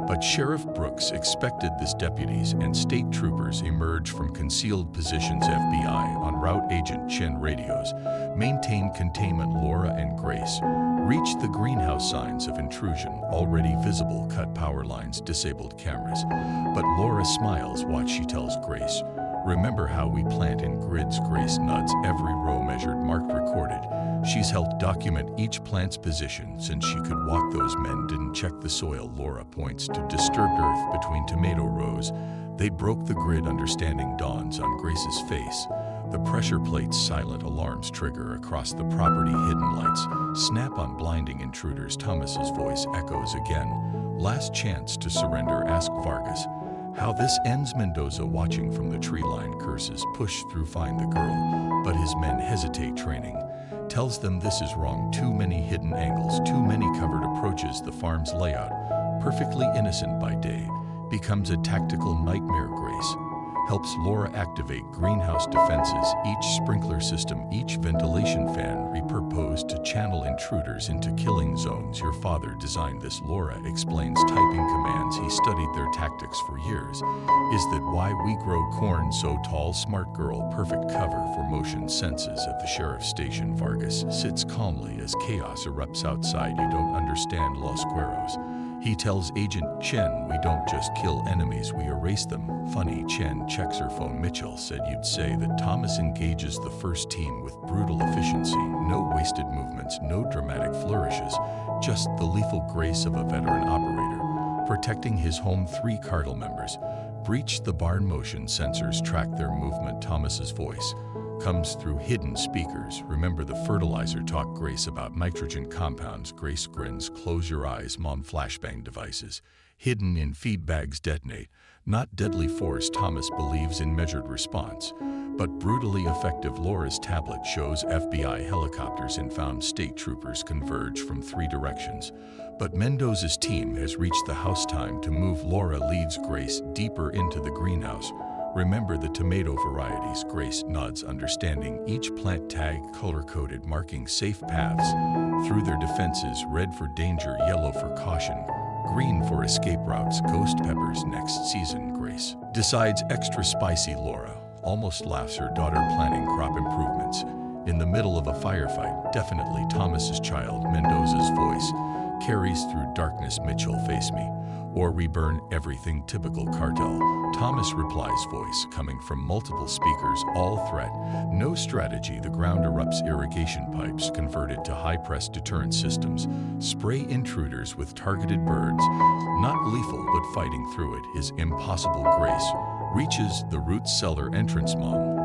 Speaker 1: But Sheriff Brooks expected this. Deputies and state troopers emerge from concealed positions. FBI en route. Agent Chen radios maintain containment. Laura and Grace reach the greenhouse. Signs of intrusion already visible. Cut power lines, disabled cameras. But Laura smiles. Watch, she tells Grace. Remember how we plant in grids? Grace nods. Every row measured, marked, recorded. She's helped document each plant's position since she could walk. Those men didn't check the soil. Laura points to disturbed earth between tomato rows. They broke the grid. Understanding dawns on Grace's face. The pressure plates. Silent alarms trigger across the property. Hidden lights snap on blinding intruders. Thomas's voice echoes again. Last chance to surrender. Ask Vargas how this ends. Mendoza, watching from the tree line, curses. Push through, find the girl. But his men hesitate. Training tells them this is wrong. Too many hidden angles, too many covered approaches. The farm's layout, perfectly innocent by day, becomes a tactical nightmare. Grace helps Laura activate greenhouse defenses, each sprinkler system, each ventilation fan repurposed to channel intruders into killing zones. Your father designed this, Laura explains, typing commands. He studied their tactics for years. Is that why we grow corn so tall? Smart girl, perfect cover for motion senses. At the sheriff's station, Vargas sits calmly as chaos erupts outside. You don't understand, Los Cuervos. He tells Agent Chen, we don't just kill enemies, we erase them. Funny, Chen checks her phone. Mitchell said you'd say that. Thomas engages the first team with brutal efficiency. No wasted movements, no dramatic flourishes, just the lethal grace of a veteran operator. Protecting his home, 3 Cartel members breach the barn. Motion sensors track their movement. Thomas's voice comes through hidden speakers. Remember the fertilizer talk? Grace about nitrogen compounds. Grace grins. Close your eyes, Mom. Flashbang devices hidden in feed bags detonate. Not deadly force. Thomas believes in measured response, but brutally effective. Laura's tablet shows FBI helicopters and found state troopers converge from 3 directions. But Mendoza's team has reached the house. Time to move. Laura leads Grace deeper into the greenhouse. Remember the tomato varieties? Grace nods, understanding. Each plant tag color-coded, marking safe paths through their defenses. Red for danger, yellow for caution, green for escape routes. Ghost peppers next season. Grace decides extra spicy. Laura almost laughs, her daughter planning crop improvements in the middle of a firefight. Definitely Thomas's child. Mendoza's voice carries through darkness. Mitchell, face me or we burn everything. Typical Cartel. Thomas replies, voice coming from multiple speakers. All threat, no strategy. The ground erupts. Irrigation pipes converted to high-pressed deterrent systems. Spray intruders with targeted birds. Not lethal, but fighting through it is impossible. Grace reaches the root cellar entrance. Mom,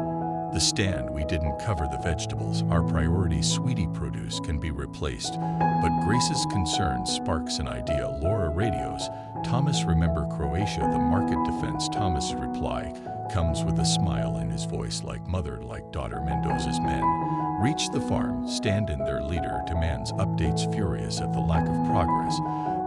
Speaker 1: the stand, we didn't cover the vegetables. Our priority, sweetie, produce can be replaced. But Grace's concern sparks an idea. Laura radios Thomas, remember Croatia, the market defense? Thomas's reply comes with a smile in his voice, like mother, like daughter. Mendoza's men reach the farm. Stand in. Their leader demands updates, furious at the lack of progress.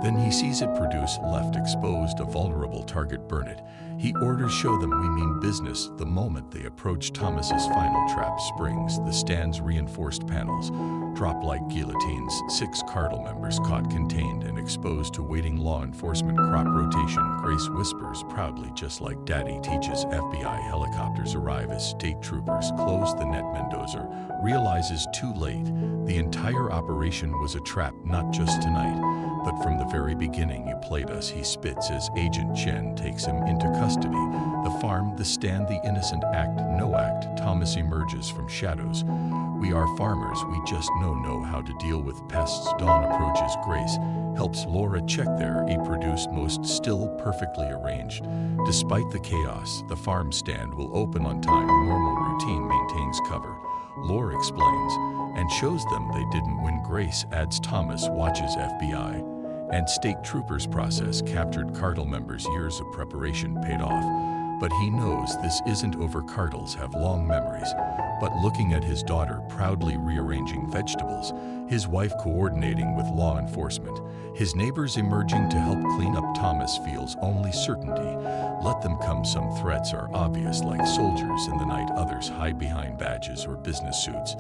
Speaker 1: Then he sees it produce. Left exposed, a vulnerable target. Burn it. He orders, show them we mean business. The moment they approach, Thomas's final trap springs. The stand's reinforced panels drop like guillotines. 6 Cartel members caught, contained, and exposed to waiting law enforcement. Crop rotation. Grace whispers proudly, just like Daddy teaches. FBI helicopters arrive as state troopers close the net. Mendoza realizes too late the entire operation was a trap. Not just tonight, but from the very beginning. You played us, he spits as Agent Chen takes him into custody. The farm, the stand, the innocent act, no act. Thomas emerges from shadows. We are farmers, we just know how to deal with pests. Dawn approaches. Grace helps Laura check their produce, most still perfectly arranged. Despite the chaos, the farm stand will open on time. Normal routine maintains cover. Laura explains and shows them they didn't win. Grace adds Thomas watches FBI and state troopers process captured Cartel members. Years of preparation paid off, but he knows this isn't over. Cartels have long memories. But looking at his daughter proudly rearranging vegetables, his wife coordinating with law enforcement, his neighbors emerging to help clean up, Thomas feels only certainty. Let them come. Some threats are obvious, like soldiers in the night. Others hide behind badges or business suits.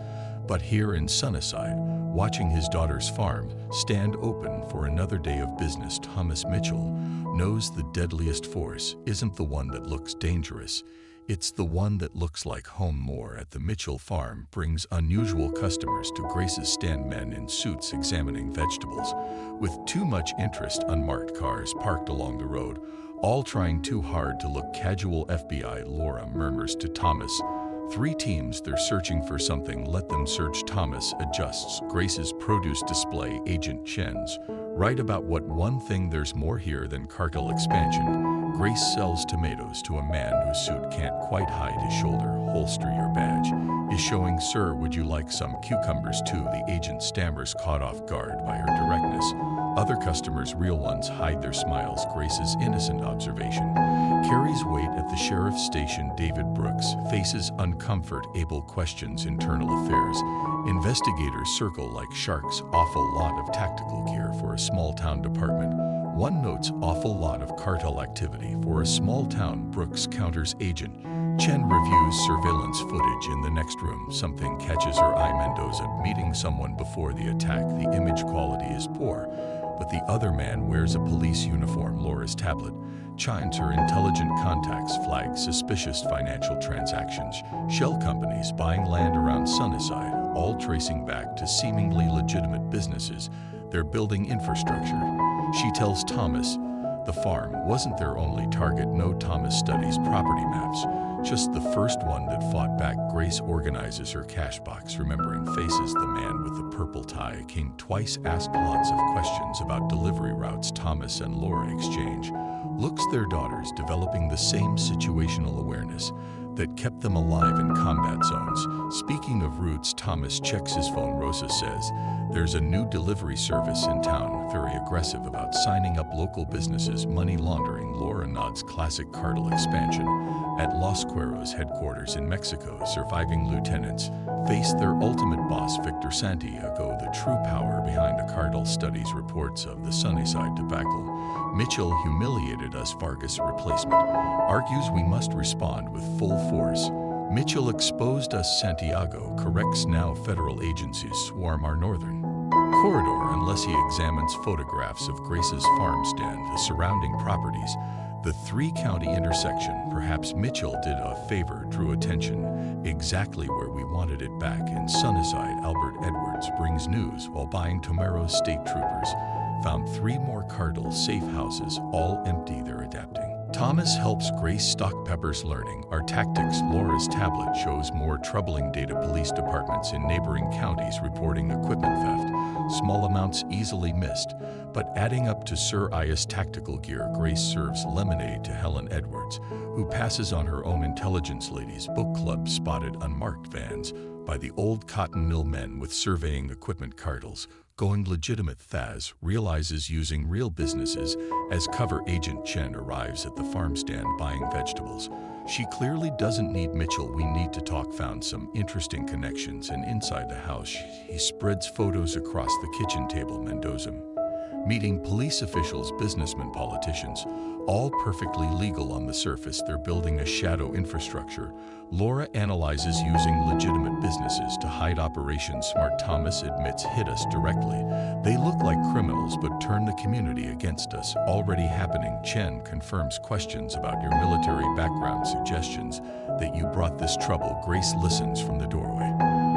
Speaker 1: But here in Sunnyside, watching his daughter's farm stand open for another day of business, Thomas Mitchell knows the deadliest force isn't the one that looks dangerous. It's the one that looks like home. More at the Mitchell farm brings unusual customers to Grace's stand. Men in suits examining vegetables with too much interest. Unmarked cars parked along the road, all trying too hard to look casual. FBI. Laura murmurs to Thomas, 3 teams, they're searching for something. Let them search. Thomas adjusts Grace's produce display. Agent Chen's right about what one thing, there's more here than Cartel expansion. Grace sells tomatoes to a man whose suit can't quite hide his shoulder. Holster your badge is showing. Sir, would you like some cucumbers too? The agent stammers, caught off guard by her directness. Other customers, real ones, hide their smiles. Grace's innocent observation carries weight at the sheriff's station. David Brooks faces uncomfort. Able questions internal affairs. Investigators circle like sharks. Awful lot of tactical gear for a small town department. One notes awful lot of cartel activity for a small-town Brooks Counters agent. Chen reviews surveillance footage in the next room. Something catches her eye. Mendoza meeting someone before the attack. The image quality is poor, but the other man wears a police uniform. Laura's tablet chimes her intelligent contacts, flags suspicious financial transactions. Shell companies buying land around Sunnyside, all tracing back to seemingly legitimate businesses. They're building infrastructure. She tells Thomas the farm wasn't their only target. No, Thomas studies property maps. Just the first one that fought back. Grace organizes her cash box, remembering faces. The man with the purple tie came twice, asked lots of questions about delivery routes. Thomas and Laura exchange looks. Their daughters developing the same situational awareness that kept them alive in combat zones. Speaking of routes, Thomas checks his phone. Rosa says there's a new delivery service in town, very aggressive about signing up local businesses. Money laundering. Laura nods. Classic cartel expansion. At Los Cuervos headquarters in Mexico, surviving lieutenants face their ultimate boss, Victor Santiago. The true power behind a cartel. Studies reports of the Sunnyside debacle. Mitchell humiliated us. Vargas replacement argues we must respond with full force. Mitchell exposed us. Santiago corrects. Now federal agencies swarm our northern corridor unless he examines photographs of Grace's farm stand, the surrounding properties, the three-county intersection. Perhaps Mitchell did a favor, drew attention exactly where we wanted it back in Sunnyside. Albert Edwards brings news while buying Tomero's. State troopers found 3 more cartel safe houses, all empty. They're adapting. Thomas helps Grace stock peppers. Learning our tactics. Laura's tablet shows more troubling data. Police departments in neighboring counties reporting equipment theft. Small amounts easily missed, but adding up to. Sir Ias tactical gear. Grace serves lemonade to Helen Edwards, who passes on her own intelligence. Ladies' book club spotted unmarked vans by the old cotton mill. Men with surveying equipment. Cartels going legitimate. Thaz realizes using real businesses as cover. Agent Chen arrives at the farm stand buying vegetables. She clearly doesn't need Mitchell. We need to talk. Found some interesting connections, and inside the house he spreads photos across the kitchen table. Mendoza meeting police officials, businessmen, politicians, all perfectly legal on the surface. They're building a shadow infrastructure. Laura analyzes using legitimate businesses to hide operations. Smart. Thomas admits hit us directly. They look like criminals but turn the community against us. Already happening. Chen confirms questions about your military background, suggestions that you brought this trouble. Grace listens from the doorway.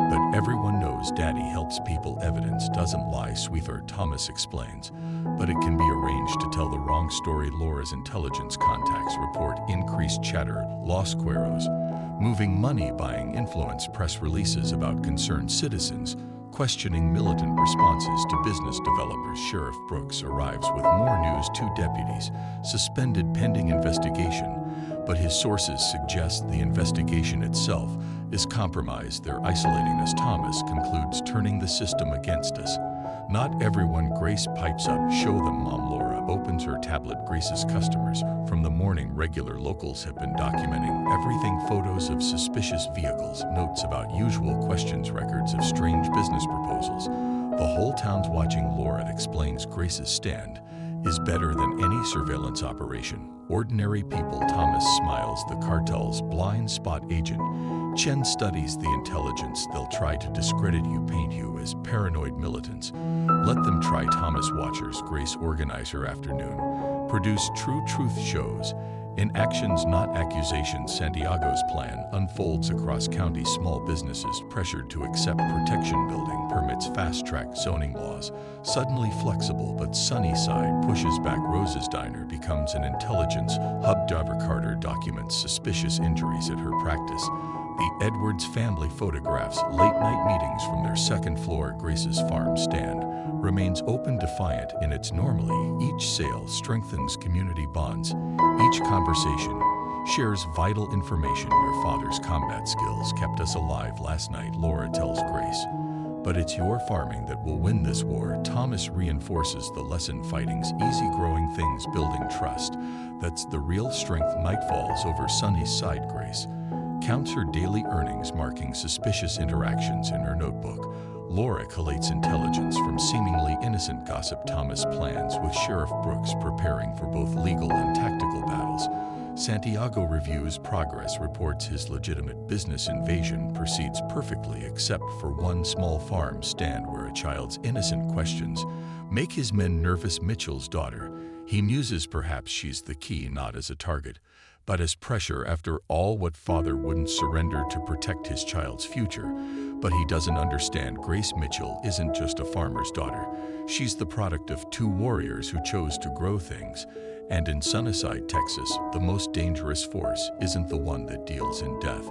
Speaker 1: But everyone knows Daddy helps people. Evidence doesn't lie, sweetheart. Thomas explains, but it can be arranged to tell the wrong story. Laura's intelligence contacts report increased chatter. Los Cuervos moving money, buying influence. Press releases about concerned citizens questioning militant responses to business developers. Sheriff Brooks arrives with more news. 2 deputies suspended pending investigation, but his sources suggest the investigation itself is compromised. They're isolating us. Thomas concludes turning the system against us. Not everyone. Grace pipes up. Show them, Mom. Laura opens her tablet. Grace's customers from the morning. Regular locals have been documenting everything. Photos of suspicious vehicles, notes about usual questions, records of strange business proposals. The whole town's watching. Laura explains Grace's stand is better than any surveillance operation. Ordinary people. Thomas smiles. The cartel's blind spot agent. Chen studies the intelligence. They'll try to discredit you, paint you as paranoid militants. Let them try. Thomas watchers. Grace organizer. Afternoon. Produce true truth shows. In actions, not accusations. Santiago's plan unfolds across counties. Small businesses pressured to accept protection. Building permits. Fast-track zoning laws. Suddenly flexible, but Sunnyside pushes back. Rose's diner becomes an intelligence hub. Driver Carter documents suspicious injuries at her practice. The Edwards family photographs late-night meetings from their second floor. Grace's farm stand remains open, defiant in its normally. Each sale strengthens community bonds. Each conversation shares vital information. Your father's combat skills kept us alive last night, Laura tells Grace. But it's your farming that will win this war. Thomas reinforces the lesson. Fighting's easy, growing things, building trust. That's the real strength. Night falls over Sunnyside. Grace counts her daily earnings, marking suspicious interactions in her notebook. Laura collates intelligence from seemingly innocent gossip. Thomas plans with Sheriff Brooks, preparing for both legal and tactical battles. Santiago reviews progress, reports his legitimate business invasion proceeds perfectly except for one small farm stand where a child's innocent questions make his men nervous. Mitchell's daughter. He muses perhaps she's the key, not as a target, but as pressure. After all, what father wouldn't surrender to protect his child's future? But he doesn't understand Grace Mitchell isn't just a farmer's daughter. She's the product of two warriors who chose to grow things. And in Sunnyside, Texas, the most dangerous force isn't the one that deals in death.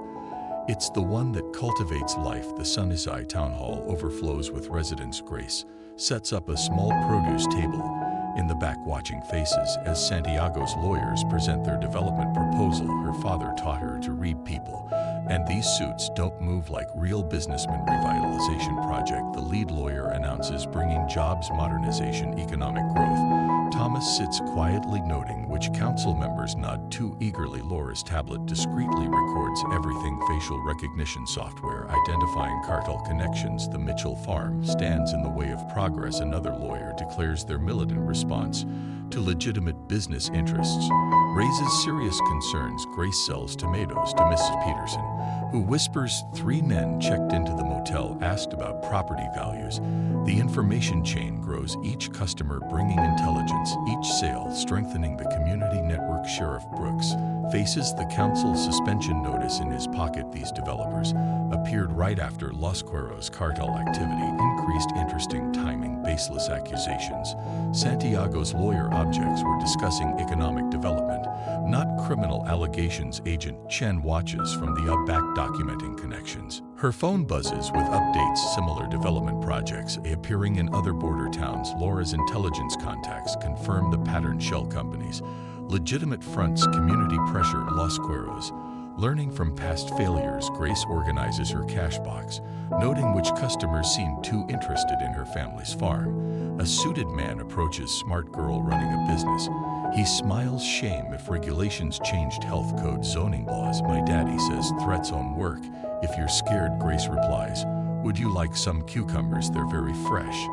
Speaker 1: It's the one that cultivates life. The Sunnyside town hall overflows with residents. Grace sets up a small produce table in the back, watching faces as Santiago's lawyers present their development proposal. Her father taught her to read people, and these suits don't move like real businessmen. Revitalization project, the lead lawyer announces, bringing jobs, modernization, economic growth. Thomas sits quietly, noting which council members nod too eagerly. Laura's tablet discreetly records everything. Facial recognition software identifying cartel connections. The Mitchell farm stands in the way of progress. Another lawyer declares their militant response to legitimate business interests raises serious concerns. Grace sells tomatoes to Mrs. Peterson, who whispers 3 men checked into the motel, asked about property values. The information chain grows, each customer bringing intelligence, each sale strengthening the community network. Sheriff Brooks faces the council suspension notice in his pocket. These developers appeared right after Los Cuervos cartel activity. Increased interesting timing, baseless accusations. Santiago's lawyer objects were discussing economic development, not criminal allegations. Agent Chen watches from the back, documenting connections. Her phone buzzes with updates. Similar development projects appearing in other border towns. Laura's intelligence contacts confirm the pattern. Shell companies, legitimate fronts, community pressure. Los Cuervos. Learning from past failures, Grace organizes her cash box, noting which customers seem too interested in her family's farm. A suited man approaches smart girl running a business. He smiles. Shame if regulations changed, health code, zoning laws. My daddy says threats on work. If you're scared, Grace replies, would you like some cucumbers? They're very fresh.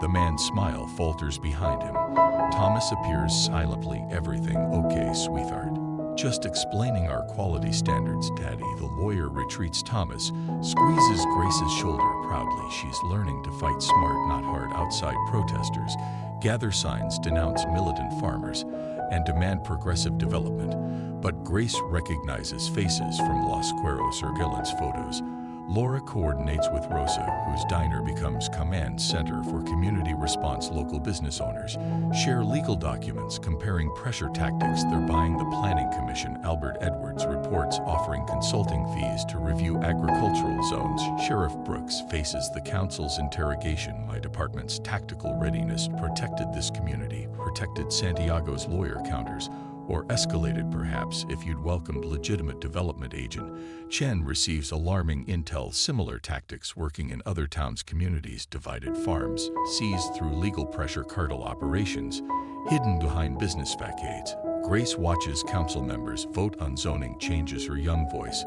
Speaker 1: The man's smile falters behind him. Thomas appears silently. Everything okay, sweetheart? Just explaining our quality standards, Daddy. The lawyer retreats. Thomas squeezes Grace's shoulder proudly. She's learning to fight smart, not hard. Outside, protesters gather signs, denounce militant farmers, and demand progressive development. But Grace recognizes faces from Los Cuervos surveillance photos. Laura coordinates with Rosa, whose diner becomes command center for community response. Local business owners share legal documents comparing pressure tactics. They're buying the planning commission. Albert Edwards reports, offering consulting fees to review agricultural zones. Sheriff Brooks faces the council's interrogation. My department's tactical readiness protected this community, protected Santiago's lawyer counters, or escalated perhaps if you'd welcomed legitimate development. Agent Chen receives alarming intel. Similar tactics working in other towns. Communities, divided farms seized through legal pressure. Cartel operations hidden behind business facades. Grace watches council members vote on zoning changes. Her young voice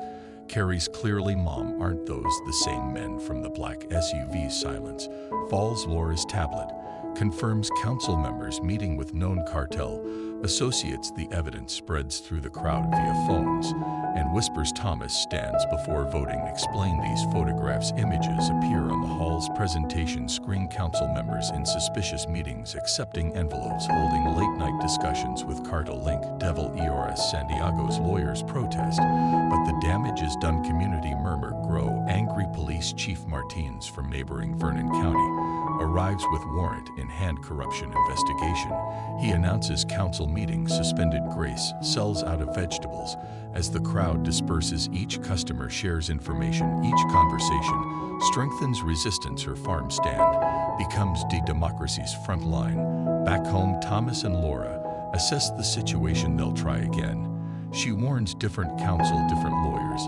Speaker 1: carries clearly, Mom, aren't those the same men from the black SUV? Silence falls. Laura's tablet confirms council members meeting with known cartel associates. The evidence spreads through the crowd via phones and whispers. Thomas stands before voting. Explain these photographs. Images appear on the hall's presentation screen. Council members in suspicious meetings, accepting envelopes, holding late-night discussions with cartel link. Devil ERS. Santiago's lawyers protest, but the damage is done. Community murmur grow. Angry police chief Martins from neighboring Vernon County arrives with warrant in hand. Corruption investigation. He announces council meeting suspended. Grace sells out of vegetables. As the crowd disperses, each customer shares information. Each conversation strengthens resistance. Her farm stand becomes democracy's front line. Back home, Thomas and Laura assess the situation. They'll try again. She warns, different council, different lawyers.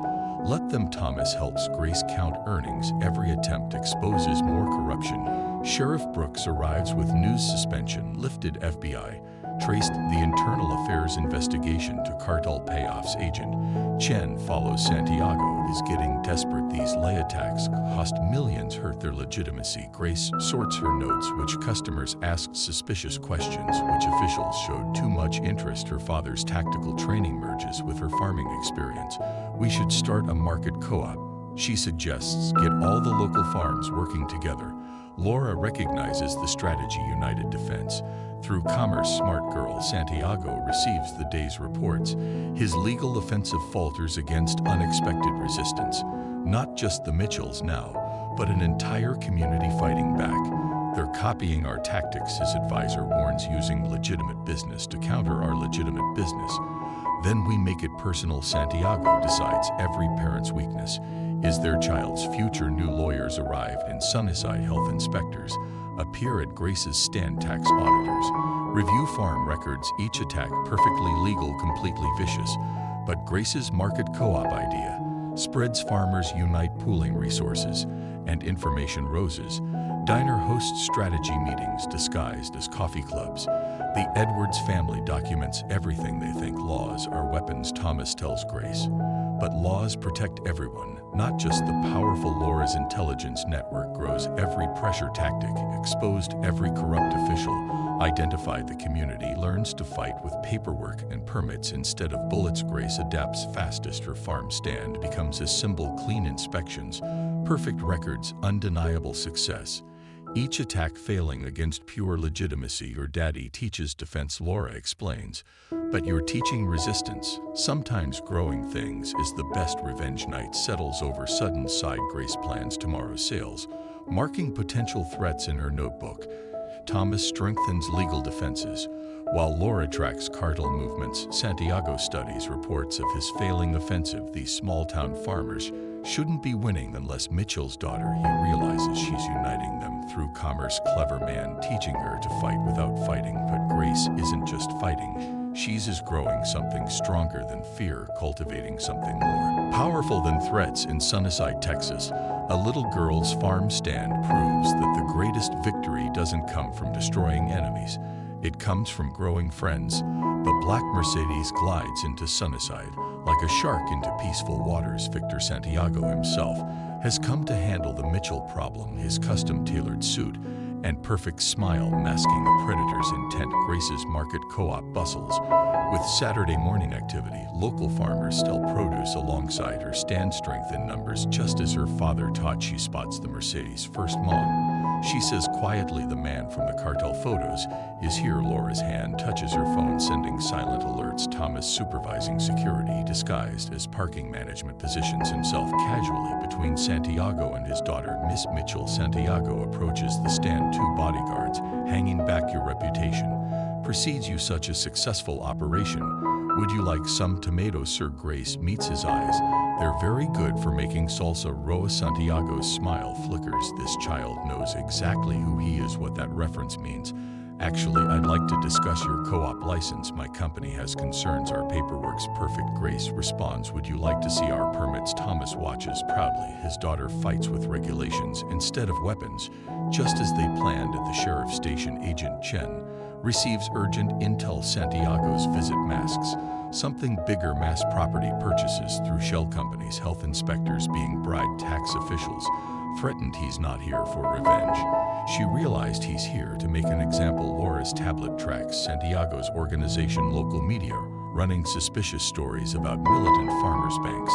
Speaker 1: Let them. Thomas helps Grace count earnings. Every attempt exposes more corruption. Sheriff Brooks arrives with news suspension lifted. FBI traced the internal affairs investigation to Cartel payoffs. Agent Chen follows Santiago is getting desperate. These lay attacks cost millions, hurt their legitimacy. Grace sorts her notes, which customers asked suspicious questions, which officials showed too much interest. Her father's tactical training merges with her farming experience. We should start a market co-op, she suggests. Get all the local farms working together. Laura recognizes the strategy. United Defense. Through Commerce Smart Girl, Santiago receives the day's reports. His legal offensive falters against unexpected resistance. Not just the Mitchells now, but an entire community fighting back. They're copying our tactics, his advisor warns, using legitimate business to counter our legitimate business. Then we make it personal. Santiago decides every parent's weakness is their child's future. New lawyers arrive in Sunnyside. Health inspectors appear at Grace's stand. Tax auditors review farm records. Each attack perfectly legal, completely vicious. But Grace's market co-op idea spreads. Farmers unite, pooling resources and information. Rose's diner hosts strategy meetings disguised as coffee clubs. The Edwards family documents everything. They think laws are weapons, Thomas tells Grace. But laws protect everyone, not just the powerful. Laura's intelligence network grows. Every pressure tactic exposed, every corrupt official identified. The community learns to fight with paperwork and permits instead of bullets. Grace adapts fastest. Her farm stand becomes a symbol. Clean inspections, perfect records, undeniable success. Each attack failing against pure legitimacy. Your daddy teaches defense, Laura explains, but you're teaching resistance. Sometimes growing things is the best revenge. Night settles over Sunnyside. Grace plans tomorrow's sales, marking potential threats in her notebook. Thomas strengthens legal defenses, while Laura tracks cartel movements. Santiago studies reports of his failing offensive. These small-town farmers shouldn't be winning unless Mitchell's daughter. He realizes she's uniting them through commerce. Clever man teaching her to fight without fighting. But Grace isn't just fighting. She's growing something stronger than fear, cultivating something more powerful than threats. In Sunnyside, Texas, a little girl's farm stand proves that the greatest victory doesn't come from destroying enemies. It comes from growing friends. The black Mercedes glides into Sunnyside like a shark into peaceful waters. Victor Santiago himself has come to handle the Mitchell problem. His custom-tailored suit and perfect smile masking a predator's intent. Grace's market co-op bustles with Saturday morning activity. Local farmers sell produce alongside her stand. Strength in numbers, just as her father taught. She spots the Mercedes. First mom, she says quietly. The man from the cartel photos is here. Laura's hand touches her phone, sending silent alerts. Thomas, supervising security disguised as parking management, positions himself casually between Santiago and his daughter, Miss Mitchell. Santiago approaches the stand. Two bodyguards hanging back. Your reputation precedes you. Such a successful operation. Would you like some tomatoes, sir? Grace meets his eyes. They're very good for making salsa. Roa. Santiago's smile flickers. This child knows exactly who he is, what that reference means. Actually, I'd like to discuss your co-op license. My company has concerns. Our paperwork's perfect. Grace responds, would you like to see our permits? Thomas watches proudly. His daughter fights with regulations instead of weapons, just as they planned at the sheriff's station. Agent Chen receives urgent intel. Santiago's visit masks something bigger. Mass property purchases through shell companies. Health inspectors being bribed. Tax officials threatened. He's not here for revenge. She realized he's here to make an example. Laura's tablet tracks Santiago's organization. Local media running suspicious stories about militant farmers' banks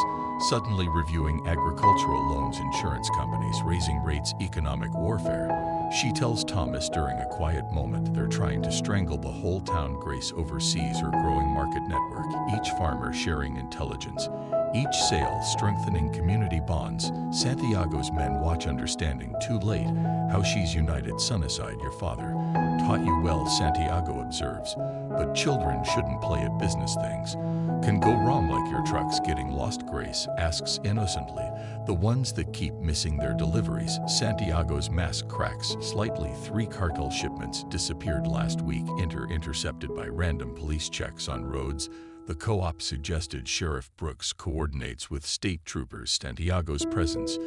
Speaker 1: suddenly reviewing agricultural loans. Insurance companies raising rates. Economic warfare. She tells Thomas during a quiet moment they're trying to strangle the whole town. Grace oversees her growing market network, each farmer sharing intelligence, each sale strengthening community bonds. Santiago's men watch, understanding too late how she's united. Sunnyside, your father taught you well, Santiago observes, but children shouldn't play at business. Things can go wrong, like your trucks getting lost. Grace asks innocently, the ones that keep missing their deliveries. Santiago's mask cracks slightly. 3 cartel shipments disappeared last week. Intercepted by random police checks on roads. The co-op suggested Sheriff Brooks coordinates with state troopers. Santiago's presence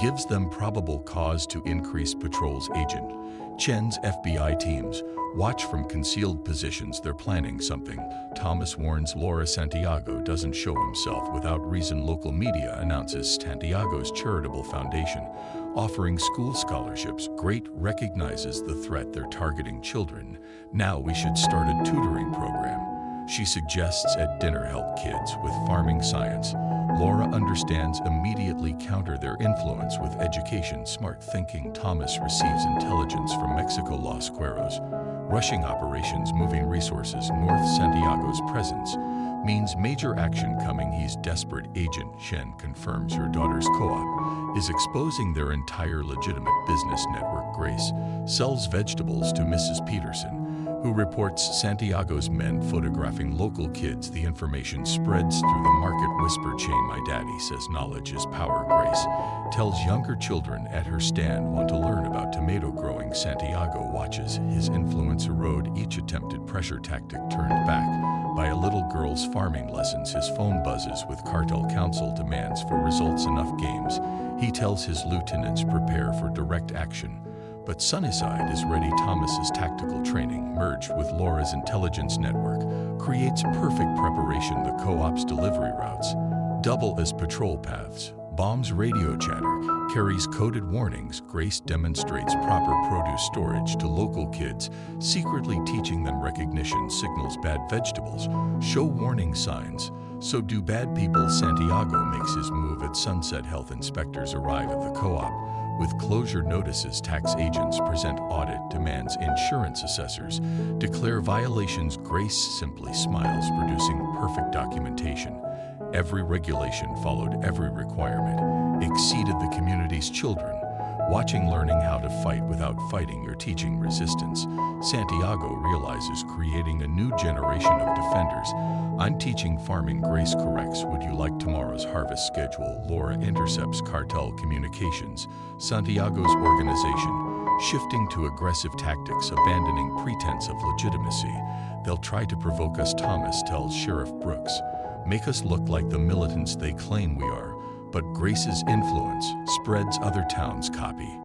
Speaker 1: gives them probable cause to increase patrols. Agent Chen's FBI teams watch from concealed positions. They're planning something. Thomas warns Laura Santiago doesn't show himself without reason. Local media announces Santiago's charitable foundation offering school scholarships. Great recognizes the threat. They're targeting children. Now we should start a tutoring program, she suggests at dinner. Help kids with farming science. Laura understands immediately. Counter their influence with education. Smart thinking. Thomas receives intelligence from Mexico. Los Cuervos rushing operations, moving resources north. Santiago's presence means major action coming. He's desperate. Agent Shen confirms her daughter's co-op is exposing their entire legitimate business network. Grace sells vegetables to Mrs. Peterson, who reports Santiago's men photographing local kids. The information spreads through the market. Whisper chain. My daddy says knowledge is power. Grace tells younger children at her stand want to learn about tomato growing. Santiago watches his influence erode. Each attempted pressure tactic turned back by a little girl's farming lessons. His phone buzzes with Cartel counsel demands for results. Enough games, he tells his lieutenants. Prepare for direct action. But Sunnyside is ready. Thomas's tactical training, merged with Laura's intelligence network, creates perfect preparation. The co-op's delivery routes double as patrol paths. Bomb's radio chatter carries coded warnings. Grace demonstrates proper produce storage to local kids, secretly teaching them recognition signals. Bad vegetables show warning signs. So do bad people. Santiago makes his move at sunset. Health inspectors arrive at the co-op with closure notices. Tax agents present audit demands. Insurance assessors declare violations. Grace simply smiles, producing perfect documentation. Every regulation followed, every requirement exceeded the community's children. Watching, learning how to fight without fighting. You're teaching resistance. Santiago realizes creating a new generation of defenders. I'm teaching farming. Grace corrects. Would you like tomorrow's harvest schedule? Laura intercepts cartel communications. Santiago's organization shifting to aggressive tactics, abandoning pretense of legitimacy. They'll try to provoke us, Thomas tells Sheriff Brooks. Make us look like the militants they claim we are. But Grace's influence spreads. Other towns copy.